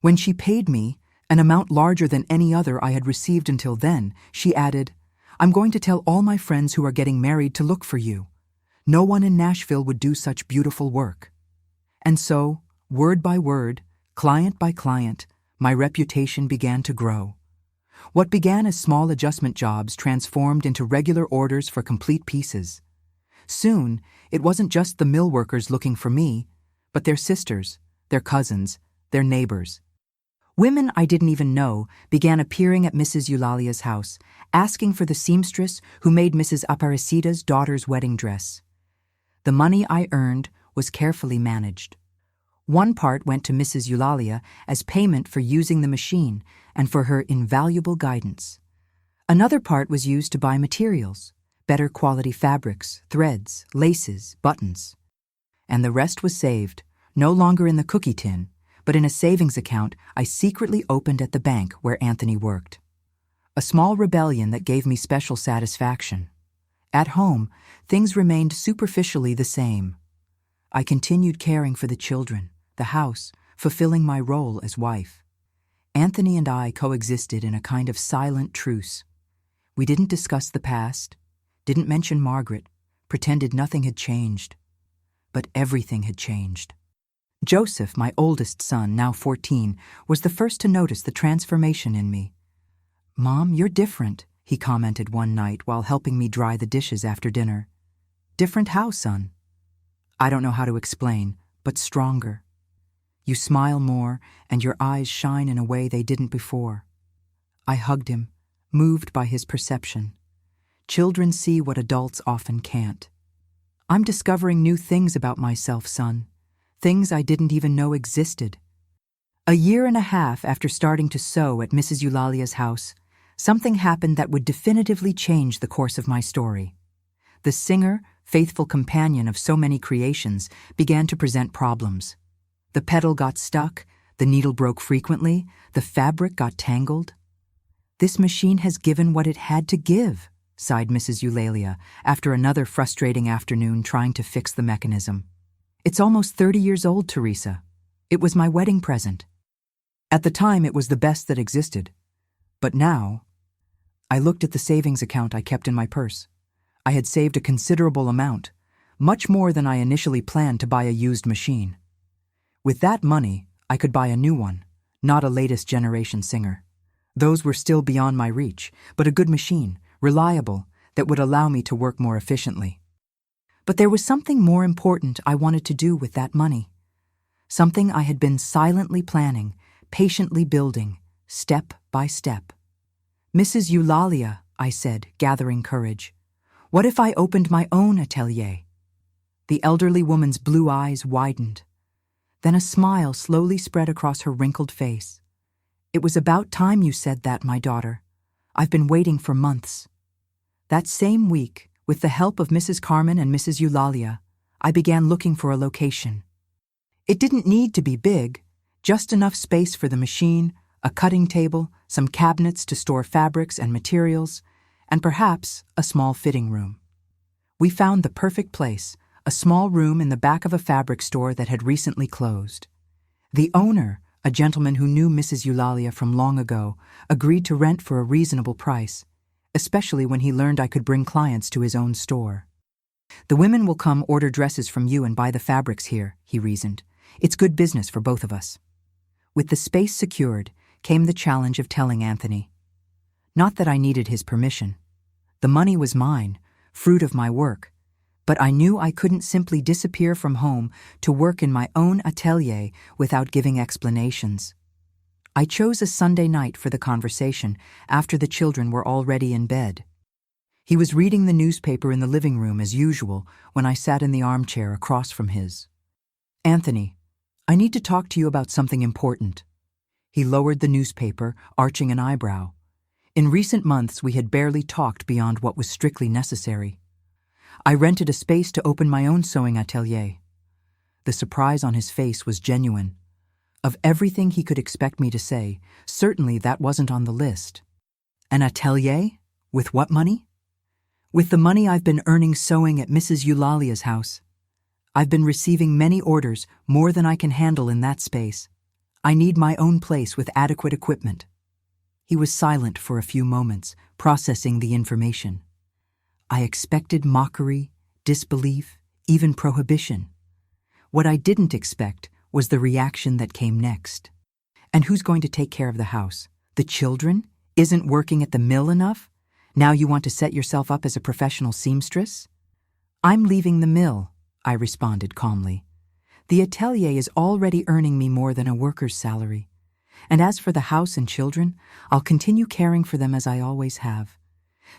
When she paid me, an amount larger than any other I had received until then, she added, "I'm going to tell all my friends who are getting married to look for you. No one in Nashville would do such beautiful work." And so, word by word, client by client, my reputation began to grow. What began as small adjustment jobs transformed into regular orders for complete pieces. Soon, it wasn't just the mill workers looking for me, but their sisters, their cousins, their neighbors. Women I didn't even know began appearing at Mrs. Eulalia's house, asking for the seamstress who made Mrs. Aparecida's daughter's wedding dress. The money I earned was carefully managed. One part went to Mrs. Eulalia as payment for using the machine and for her invaluable guidance. Another part was used to buy materials, better quality fabrics, threads, laces, buttons. And the rest was saved, no longer in the cookie tin, but in a savings account I secretly opened at the bank where Anthony worked. A small rebellion that gave me special satisfaction. At home, things remained superficially the same. I continued caring for the children, the house, fulfilling my role as wife. Anthony and I coexisted in a kind of silent truce. We didn't discuss the past, didn't mention Margaret, pretended nothing had changed. But everything had changed. Joseph, my oldest son, now 14, was the first to notice the transformation in me. "Mom, you're different," he commented one night while helping me dry the dishes after dinner. "Different how, son?" "I don't know how to explain, but stronger. You smile more, and your eyes shine in a way they didn't before." I hugged him, moved by his perception. Children see what adults often can't. "I'm discovering new things about myself, son. Things I didn't even know existed." A year and a half after starting to sew at Mrs. Eulalia's house, something happened that would definitively change the course of my story. The singer, faithful companion of so many creations, began to present problems. The pedal got stuck, the needle broke frequently, the fabric got tangled. "This machine has given what it had to give," sighed Mrs. Eulalia, after another frustrating afternoon trying to fix the mechanism. It's almost 30 years old, Teresa. It was my wedding present. At the time, it was the best that existed. But now, I looked at the savings account I kept in my purse. I had saved a considerable amount, much more than I initially planned to buy a used machine. With that money, I could buy a new one, not a latest generation Singer. Those were still beyond my reach, but a good machine, reliable, that would allow me to work more efficiently. But there was something more important I wanted to do with that money. Something I had been silently planning, patiently building, step by step. Mrs. Eulalia, I said, gathering courage, what if I opened my own atelier? The elderly woman's blue eyes widened. Then a smile slowly spread across her wrinkled face. It was about time you said that, my daughter. I've been waiting for months. That same week, with the help of Mrs. Carmen and Mrs. Eulalia, I began looking for a location. It didn't need to be big, just enough space for the machine, a cutting table, some cabinets to store fabrics and materials, and perhaps a small fitting room. We found the perfect place, a small room in the back of a fabric store that had recently closed. The owner, a gentleman who knew Mrs. Eulalia from long ago, agreed to rent for a reasonable price, especially when he learned I could bring clients to his own store. The women will come order dresses from you and buy the fabrics here, he reasoned. It's good business for both of us. With the space secured came the challenge of telling Anthony. Not that I needed his permission. The money was mine, fruit of my work, but I knew I couldn't simply disappear from home to work in my own atelier without giving explanations. I chose a Sunday night for the conversation after the children were already in bed. He was reading the newspaper in the living room as usual when I sat in the armchair across from his. Anthony, I need to talk to you about something important. He lowered the newspaper, arching an eyebrow. In recent months, we had barely talked beyond what was strictly necessary. I rented a space to open my own sewing atelier. The surprise on his face was genuine. Of everything he could expect me to say, certainly that wasn't on the list. An atelier? With what money? With the money I've been earning sewing at Mrs. Eulalia's house. I've been receiving many orders, more than I can handle in that space. I need my own place with adequate equipment. He was silent for a few moments, processing the information. I expected mockery, disbelief, even prohibition. What I didn't expect was the reaction that came next. And who's going to take care of the house? The children? Isn't working at the mill enough? Now you want to set yourself up as a professional seamstress? I'm leaving the mill, I responded calmly. The atelier is already earning me more than a worker's salary. And as for the house and children, I'll continue caring for them as I always have.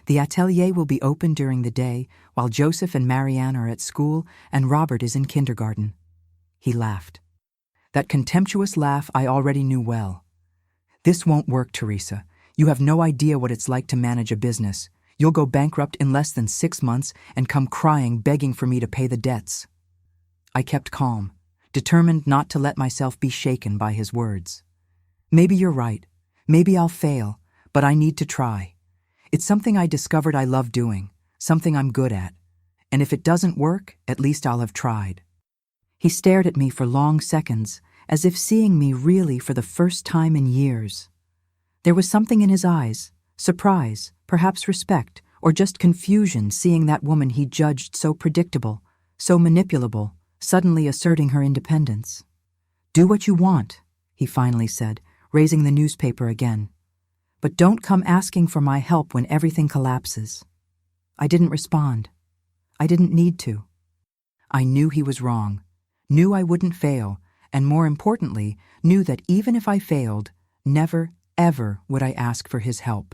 The atelier will be open during the day while Joseph and Marianne are at school and Robert is in kindergarten. He laughed. That contemptuous laugh I already knew well. This won't work, Teresa. You have no idea what it's like to manage a business. You'll go bankrupt in less than 6 months and come crying, begging for me to pay the debts. I kept calm, determined not to let myself be shaken by his words. Maybe you're right. Maybe I'll fail, but I need to try. It's something I discovered I love doing, something I'm good at. And if it doesn't work, at least I'll have tried. He stared at me for long seconds, as if seeing me really for the first time in years. There was something in his eyes, surprise, perhaps respect, or just confusion seeing that woman he judged so predictable, so manipulable, suddenly asserting her independence. Do what you want, he finally said, raising the newspaper again. But don't come asking for my help when everything collapses. I didn't respond. I didn't need to. I knew he was wrong, knew I wouldn't fail, and more importantly, knew that even if I failed, never, ever would I ask for his help.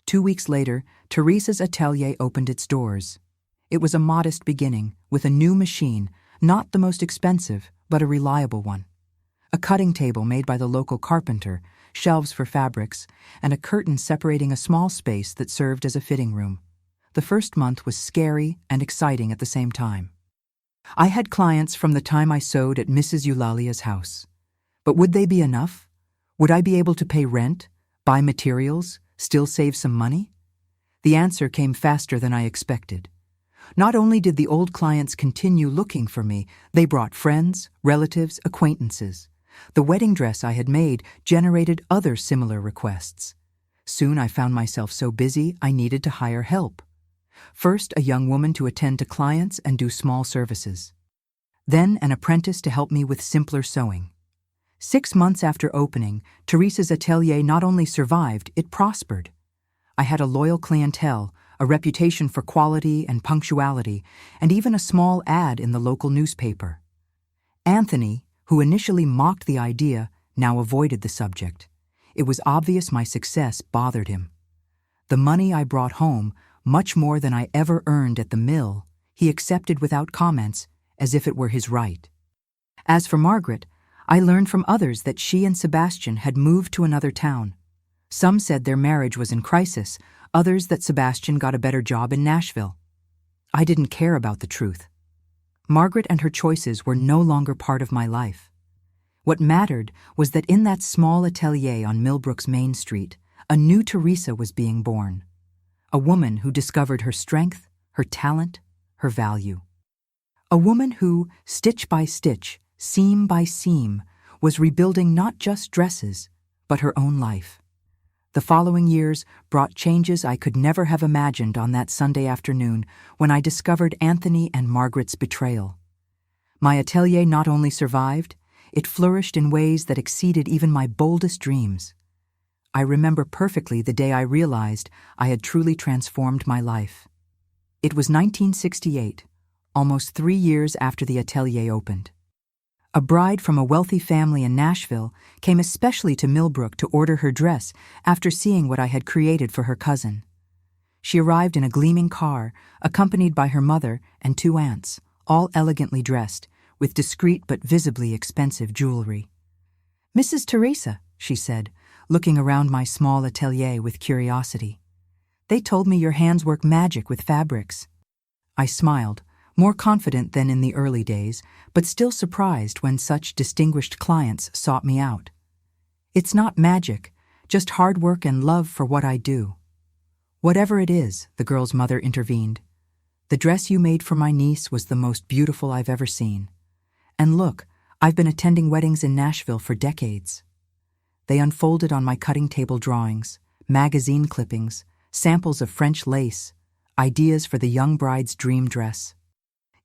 2 weeks later, Teresa's atelier opened its doors. It was a modest beginning, with a new machine, not the most expensive, but a reliable one. A cutting table made by the local carpenter, shelves for fabrics, and a curtain separating a small space that served as a fitting room. The first month was scary and exciting at the same time. I had clients from the time I sewed at Mrs. Eulalia's house. But would they be enough? Would I be able to pay rent, buy materials, still save some money? The answer came faster than I expected. Not only did the old clients continue looking for me, they brought friends, relatives, acquaintances. The wedding dress I had made generated other similar requests. Soon I found myself so busy I needed to hire help. First, a young woman to attend to clients and do small services. Then an apprentice to help me with simpler sewing. 6 months after opening, Teresa's atelier not only survived, it prospered. I had a loyal clientele, a reputation for quality and punctuality, and even a small ad in the local newspaper. Anthony, who initially mocked the idea, now avoided the subject. It was obvious my success bothered him. The money I brought home, much more than I ever earned at the mill, he accepted without comments, as if it were his right. As for Margaret, I learned from others that she and Sebastian had moved to another town. Some said their marriage was in crisis, others that Sebastian got a better job in Nashville. I didn't care about the truth. Margaret and her choices were no longer part of my life. What mattered was that in that small atelier on Millbrook's Main Street, a new Teresa was being born. A woman who discovered her strength, her talent, her value. A woman who, stitch by stitch, seam by seam, was rebuilding not just dresses, but her own life. The following years brought changes I could never have imagined on that Sunday afternoon when I discovered Anthony and Margaret's betrayal. My atelier not only survived, it flourished in ways that exceeded even my boldest dreams. I remember perfectly the day I realized I had truly transformed my life. It was 1968, almost 3 years after the atelier opened. A bride from a wealthy family in Nashville came especially to Millbrook to order her dress after seeing what I had created for her cousin. She arrived in a gleaming car, accompanied by her mother and 2 aunts, all elegantly dressed, with discreet but visibly expensive jewelry. "Mrs. Teresa," she said, looking around my small atelier with curiosity. "They told me your hands work magic with fabrics." I smiled, more confident than in the early days, but still surprised when such distinguished clients sought me out. "It's not magic, just hard work and love for what I do." "Whatever it is," the girl's mother intervened. "The dress you made for my niece was the most beautiful I've ever seen. And look, I've been attending weddings in Nashville for decades." They unfolded on my cutting table drawings, magazine clippings, samples of French lace, ideas for the young bride's dream dress.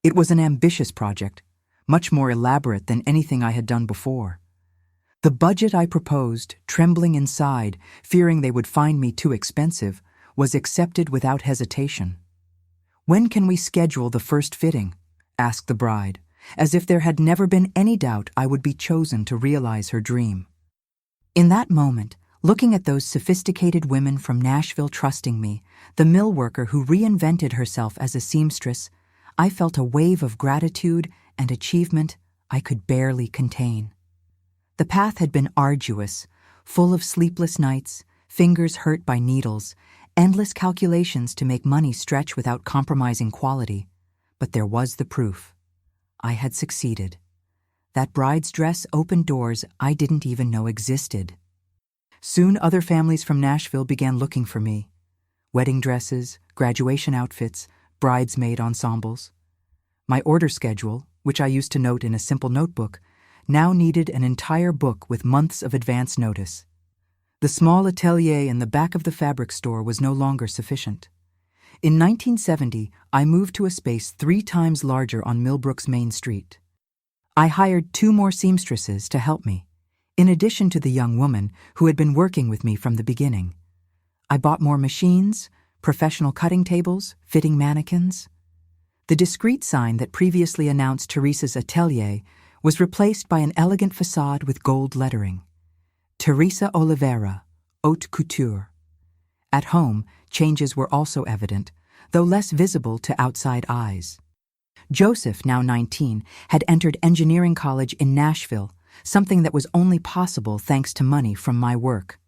It was an ambitious project, much more elaborate than anything I had done before. The budget I proposed, trembling inside, fearing they would find me too expensive, was accepted without hesitation. "When can we schedule the first fitting?" asked the bride, as if there had never been any doubt I would be chosen to realize her dream. In that moment, looking at those sophisticated women from Nashville trusting me, the mill worker who reinvented herself as a seamstress, I felt a wave of gratitude and achievement I could barely contain. The path had been arduous, full of sleepless nights, fingers hurt by needles, endless calculations to make money stretch without compromising quality. But there was the proof. I had succeeded. That bride's dress opened doors I didn't even know existed. Soon other families from Nashville began looking for me. Wedding dresses, graduation outfits, bridesmaid ensembles. My order schedule, which I used to note in a simple notebook, now needed an entire book with months of advance notice. The small atelier in the back of the fabric store was no longer sufficient. In 1970, I moved to a space 3 times larger on Millbrook's Main Street. I hired 2 more seamstresses to help me, in addition to the young woman who had been working with me from the beginning. I bought more machines, professional cutting tables, fitting mannequins. The discreet sign that previously announced Teresa's atelier was replaced by an elegant facade with gold lettering. Teresa Oliveira, Haute Couture. At home, changes were also evident, though less visible to outside eyes. Joseph, now 19, had entered engineering college in Nashville, something that was only possible thanks to money from my work.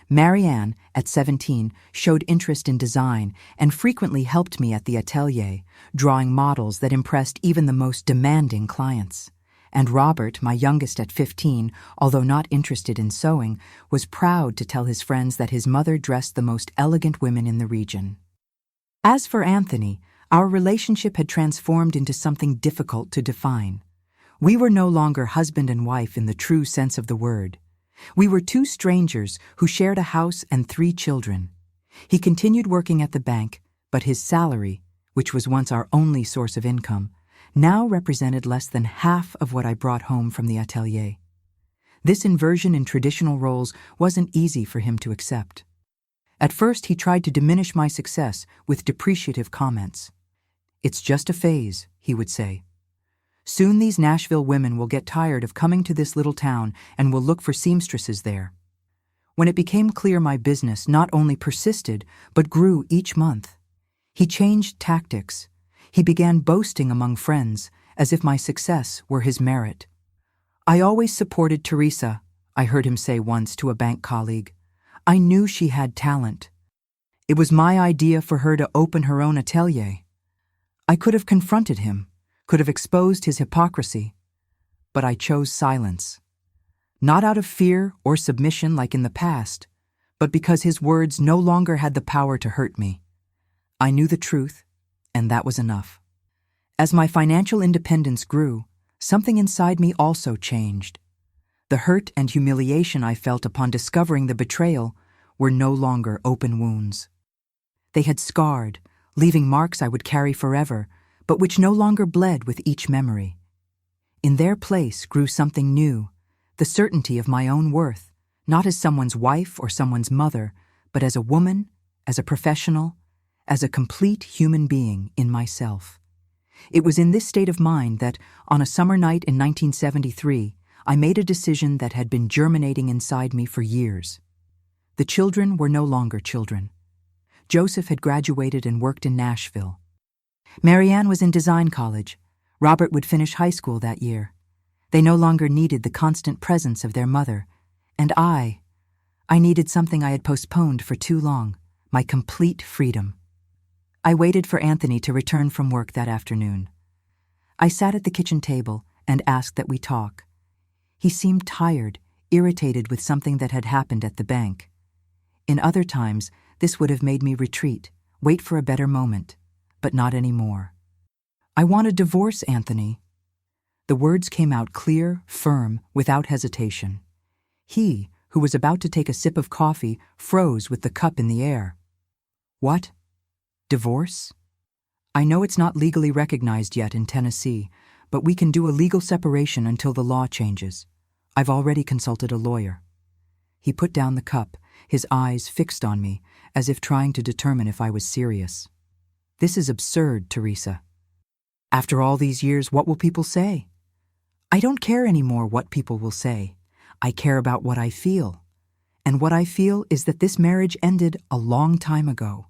Marianne, at 17, showed interest in design and frequently helped me at the atelier, drawing models that impressed even the most demanding clients. and Robert, my youngest at 15, although not interested in sewing, was proud to tell his friends that his mother dressed the most elegant women in the region. As for Anthony, our relationship had transformed into something difficult to define. We were no longer husband and wife in the true sense of the word. We were two strangers who shared a house and 3 children. He continued working at the bank, but his salary, which was once our only source of income, now represented less than half of what I brought home from the atelier. This inversion in traditional roles wasn't easy for him to accept. At first, he tried to diminish my success with depreciative comments. "It's just a phase," he would say. "Soon these Nashville women will get tired of coming to this little town and will look for seamstresses there." When it became clear my business not only persisted, but grew each month, he changed tactics. He began boasting among friends, as if my success were his merit. "I always supported Teresa," I heard him say once to a bank colleague. "I knew she had talent. It was my idea for her to open her own atelier." I could have confronted him, could have exposed his hypocrisy, but I chose silence. Not out of fear or submission like in the past, but because his words no longer had the power to hurt me. I knew the truth, and that was enough. As my financial independence grew, something inside me also changed. The hurt and humiliation I felt upon discovering the betrayal were no longer open wounds. They had scarred, leaving marks I would carry forever, but which no longer bled with each memory. In their place grew something new, the certainty of my own worth, not as someone's wife or someone's mother, but as a woman, as a professional, as a complete human being in myself. It was in this state of mind that, on a summer night in 1973, I made a decision that had been germinating inside me for years. The children were no longer children. Joseph had graduated and worked in Nashville. Marianne was in design college. Robert would finish high school that year. They no longer needed the constant presence of their mother. And I needed something I had postponed for too long, my complete freedom. I waited for Anthony to return from work that afternoon. I sat at the kitchen table and asked that we talk. He seemed tired, irritated with something that had happened at the bank. In other times, this would have made me retreat, wait for a better moment, but not anymore. "I want a divorce, Anthony." The words came out clear, firm, without hesitation. He, who was about to take a sip of coffee, froze with the cup in the air. "What? Divorce? I know it's not legally recognized yet in Tennessee, but we can do a legal separation until the law changes. I've already consulted a lawyer." He put down the cup, his eyes fixed on me, as if trying to determine if I was serious. "This is absurd, Teresa. After all these years, what will people say?" "I don't care anymore what people will say. I care about what I feel. And what I feel is that this marriage ended a long time ago.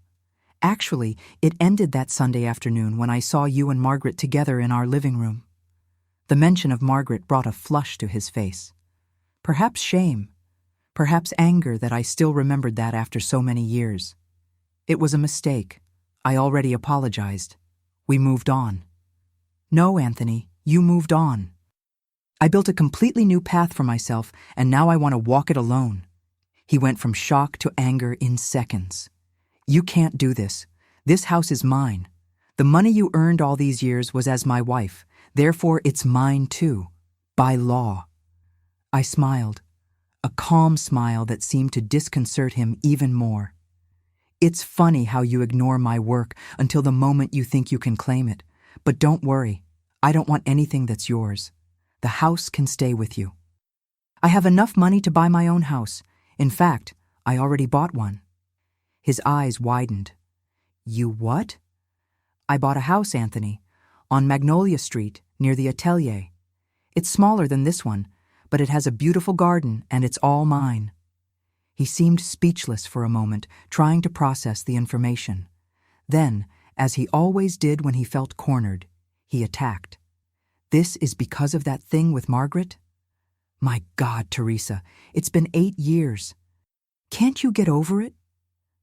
Actually, it ended that Sunday afternoon when I saw you and Margaret together in our living room." The mention of Margaret brought a flush to his face. Perhaps shame, perhaps anger that I still remembered that after so many years. "It was a mistake. I already apologized. We moved on." "No, Anthony, you moved on. I built a completely new path for myself, and now I want to walk it alone." He went from shock to anger in seconds. "You can't do this. This house is mine. The money you earned all these years was as my wife. Therefore, it's mine too. By law." I smiled, a calm smile that seemed to disconcert him even more. "It's funny how you ignore my work until the moment you think you can claim it. But don't worry. I don't want anything that's yours. The house can stay with you. I have enough money to buy my own house. In fact, I already bought one." His eyes widened. "You what?" "I bought a house, Anthony, on Magnolia Street, near the Atelier. It's smaller than this one, but it has a beautiful garden, and it's all mine." He seemed speechless for a moment, trying to process the information. Then, as he always did when he felt cornered, he attacked. "This is because of that thing with Margaret? My God, Teresa, it's been 8 years. Can't you get over it?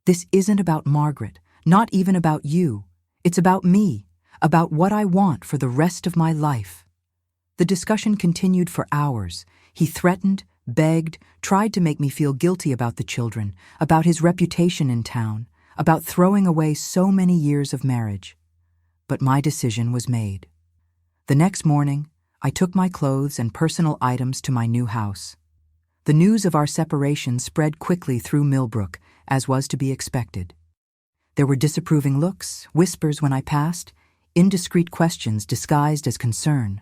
This isn't about Margaret, not even about you. It's about me, about what I want for the rest of my life." The discussion continued for hours. He threatened, begged, tried to make me feel guilty about the children, about his reputation in town, about throwing away so many years of marriage. But my decision was made. The next morning, I took my clothes and personal items to my new house. The news of our separation spread quickly through Millbrook, as was to be expected. There were disapproving looks, whispers when I passed, indiscreet questions disguised as concern.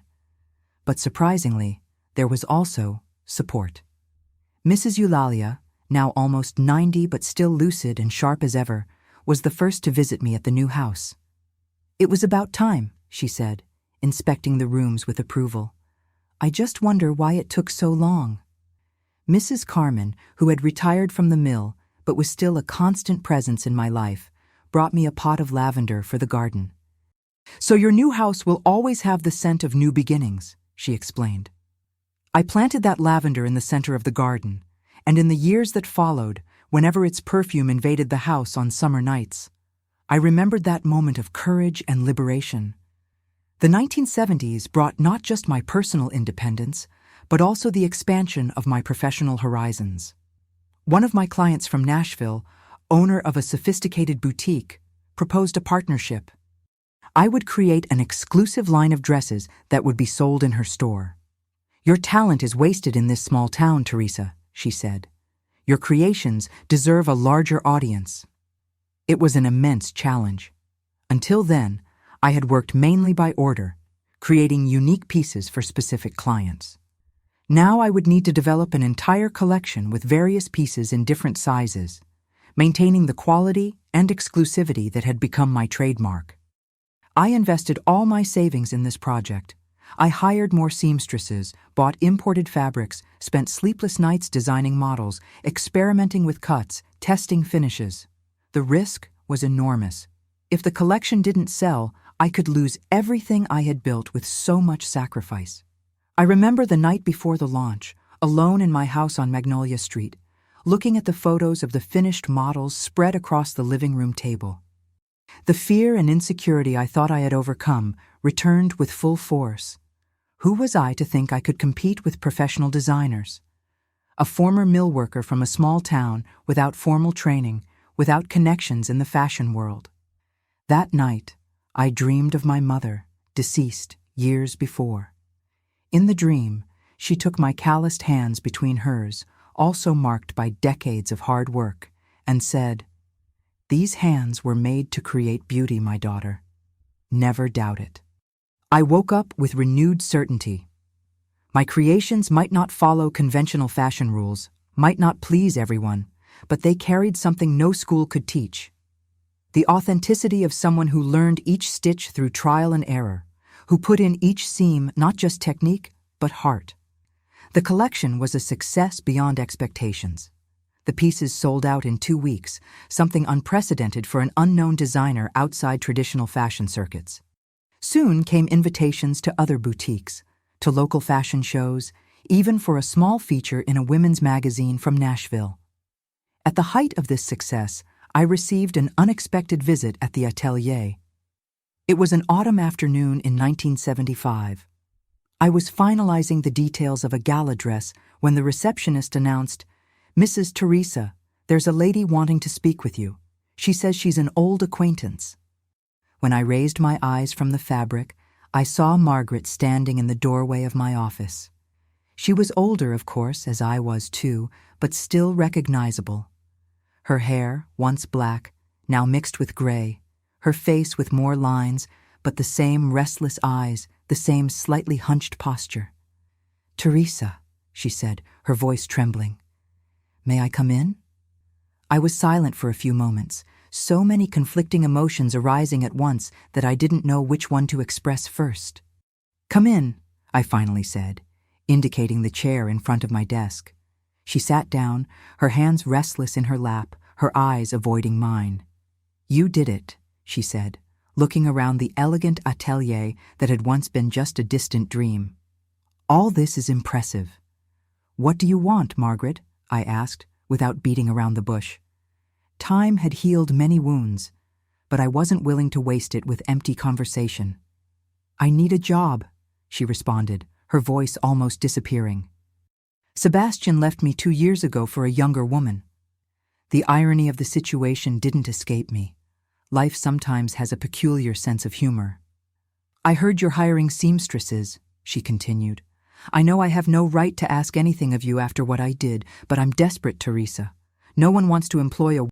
But surprisingly, there was also support. Mrs. Eulalia, now almost 90 but still lucid and sharp as ever, was the first to visit me at the new house. "It was about time," she said, inspecting the rooms with approval. "I just wonder why it took so long." Mrs. Carmen, who had retired from the mill but was still a constant presence in my life, brought me a pot of lavender for the garden. "So your new house will always have the scent of new beginnings," she explained. I planted that lavender in the center of the garden, and in the years that followed, whenever its perfume invaded the house on summer nights, I remembered that moment of courage and liberation. The 1970s brought not just my personal independence, but also the expansion of my professional horizons. One of my clients from Nashville, owner of a sophisticated boutique, proposed a partnership. I would create an exclusive line of dresses that would be sold in her store. "Your talent is wasted in this small town, Teresa," she said. "Your creations deserve a larger audience." It was an immense challenge. Until then, I had worked mainly by order, creating unique pieces for specific clients. Now I would need to develop an entire collection with various pieces in different sizes, maintaining the quality and exclusivity that had become my trademark. I invested all my savings in this project. I hired more seamstresses, bought imported fabrics, spent sleepless nights designing models, experimenting with cuts, testing finishes. The risk was enormous. If the collection didn't sell, I could lose everything I had built with so much sacrifice. I remember the night before the launch, alone in my house on Magnolia Street, looking at the photos of the finished models spread across the living room table. The fear and insecurity I thought I had overcome returned with full force. Who was I to think I could compete with professional designers? A former mill worker from a small town without formal training, without connections in the fashion world. That night, I dreamed of my mother, deceased years before. In the dream, she took my calloused hands between hers, also marked by decades of hard work, and said, "These hands were made to create beauty, my daughter. Never doubt it." I woke up with renewed certainty. My creations might not follow conventional fashion rules, might not please everyone, but they carried something no school could teach. The authenticity of someone who learned each stitch through trial and error, who put in each seam not just technique, but heart. The collection was a success beyond expectations. The pieces sold out in 2 weeks, something unprecedented for an unknown designer outside traditional fashion circuits. Soon came invitations to other boutiques, to local fashion shows, even for a small feature in a women's magazine from Nashville. At the height of this success, I received an unexpected visit at the atelier. It was an autumn afternoon in 1975. I was finalizing the details of a gala dress when the receptionist announced, "Mrs. Teresa, there's a lady wanting to speak with you. She says she's an old acquaintance." When I raised my eyes from the fabric, I saw Margaret standing in the doorway of my office. She was older, of course, as I was too, but still recognizable. Her hair, once black, now mixed with gray, her face with more lines, but the same restless eyes, the same slightly hunched posture. "Teresa," she said, her voice trembling. "May I come in?" I was silent for a few moments, so many conflicting emotions arising at once that I didn't know which one to express first. "Come in," I finally said, indicating the chair in front of my desk. She sat down, her hands restless in her lap, her eyes avoiding mine. "You did it," she said, looking around the elegant atelier that had once been just a distant dream. "All this is impressive." "What do you want, Margaret?" I asked, without beating around the bush. Time had healed many wounds, but I wasn't willing to waste it with empty conversation. "I need a job," she responded, her voice almost disappearing. Sebastian left me 2 years ago for a younger woman. The irony of the situation didn't escape me. Life sometimes has a peculiar sense of humor. I heard you're hiring seamstresses, she continued. I know I have no right to ask anything of you after what I did, but I'm desperate, Teresa. No one wants to employ a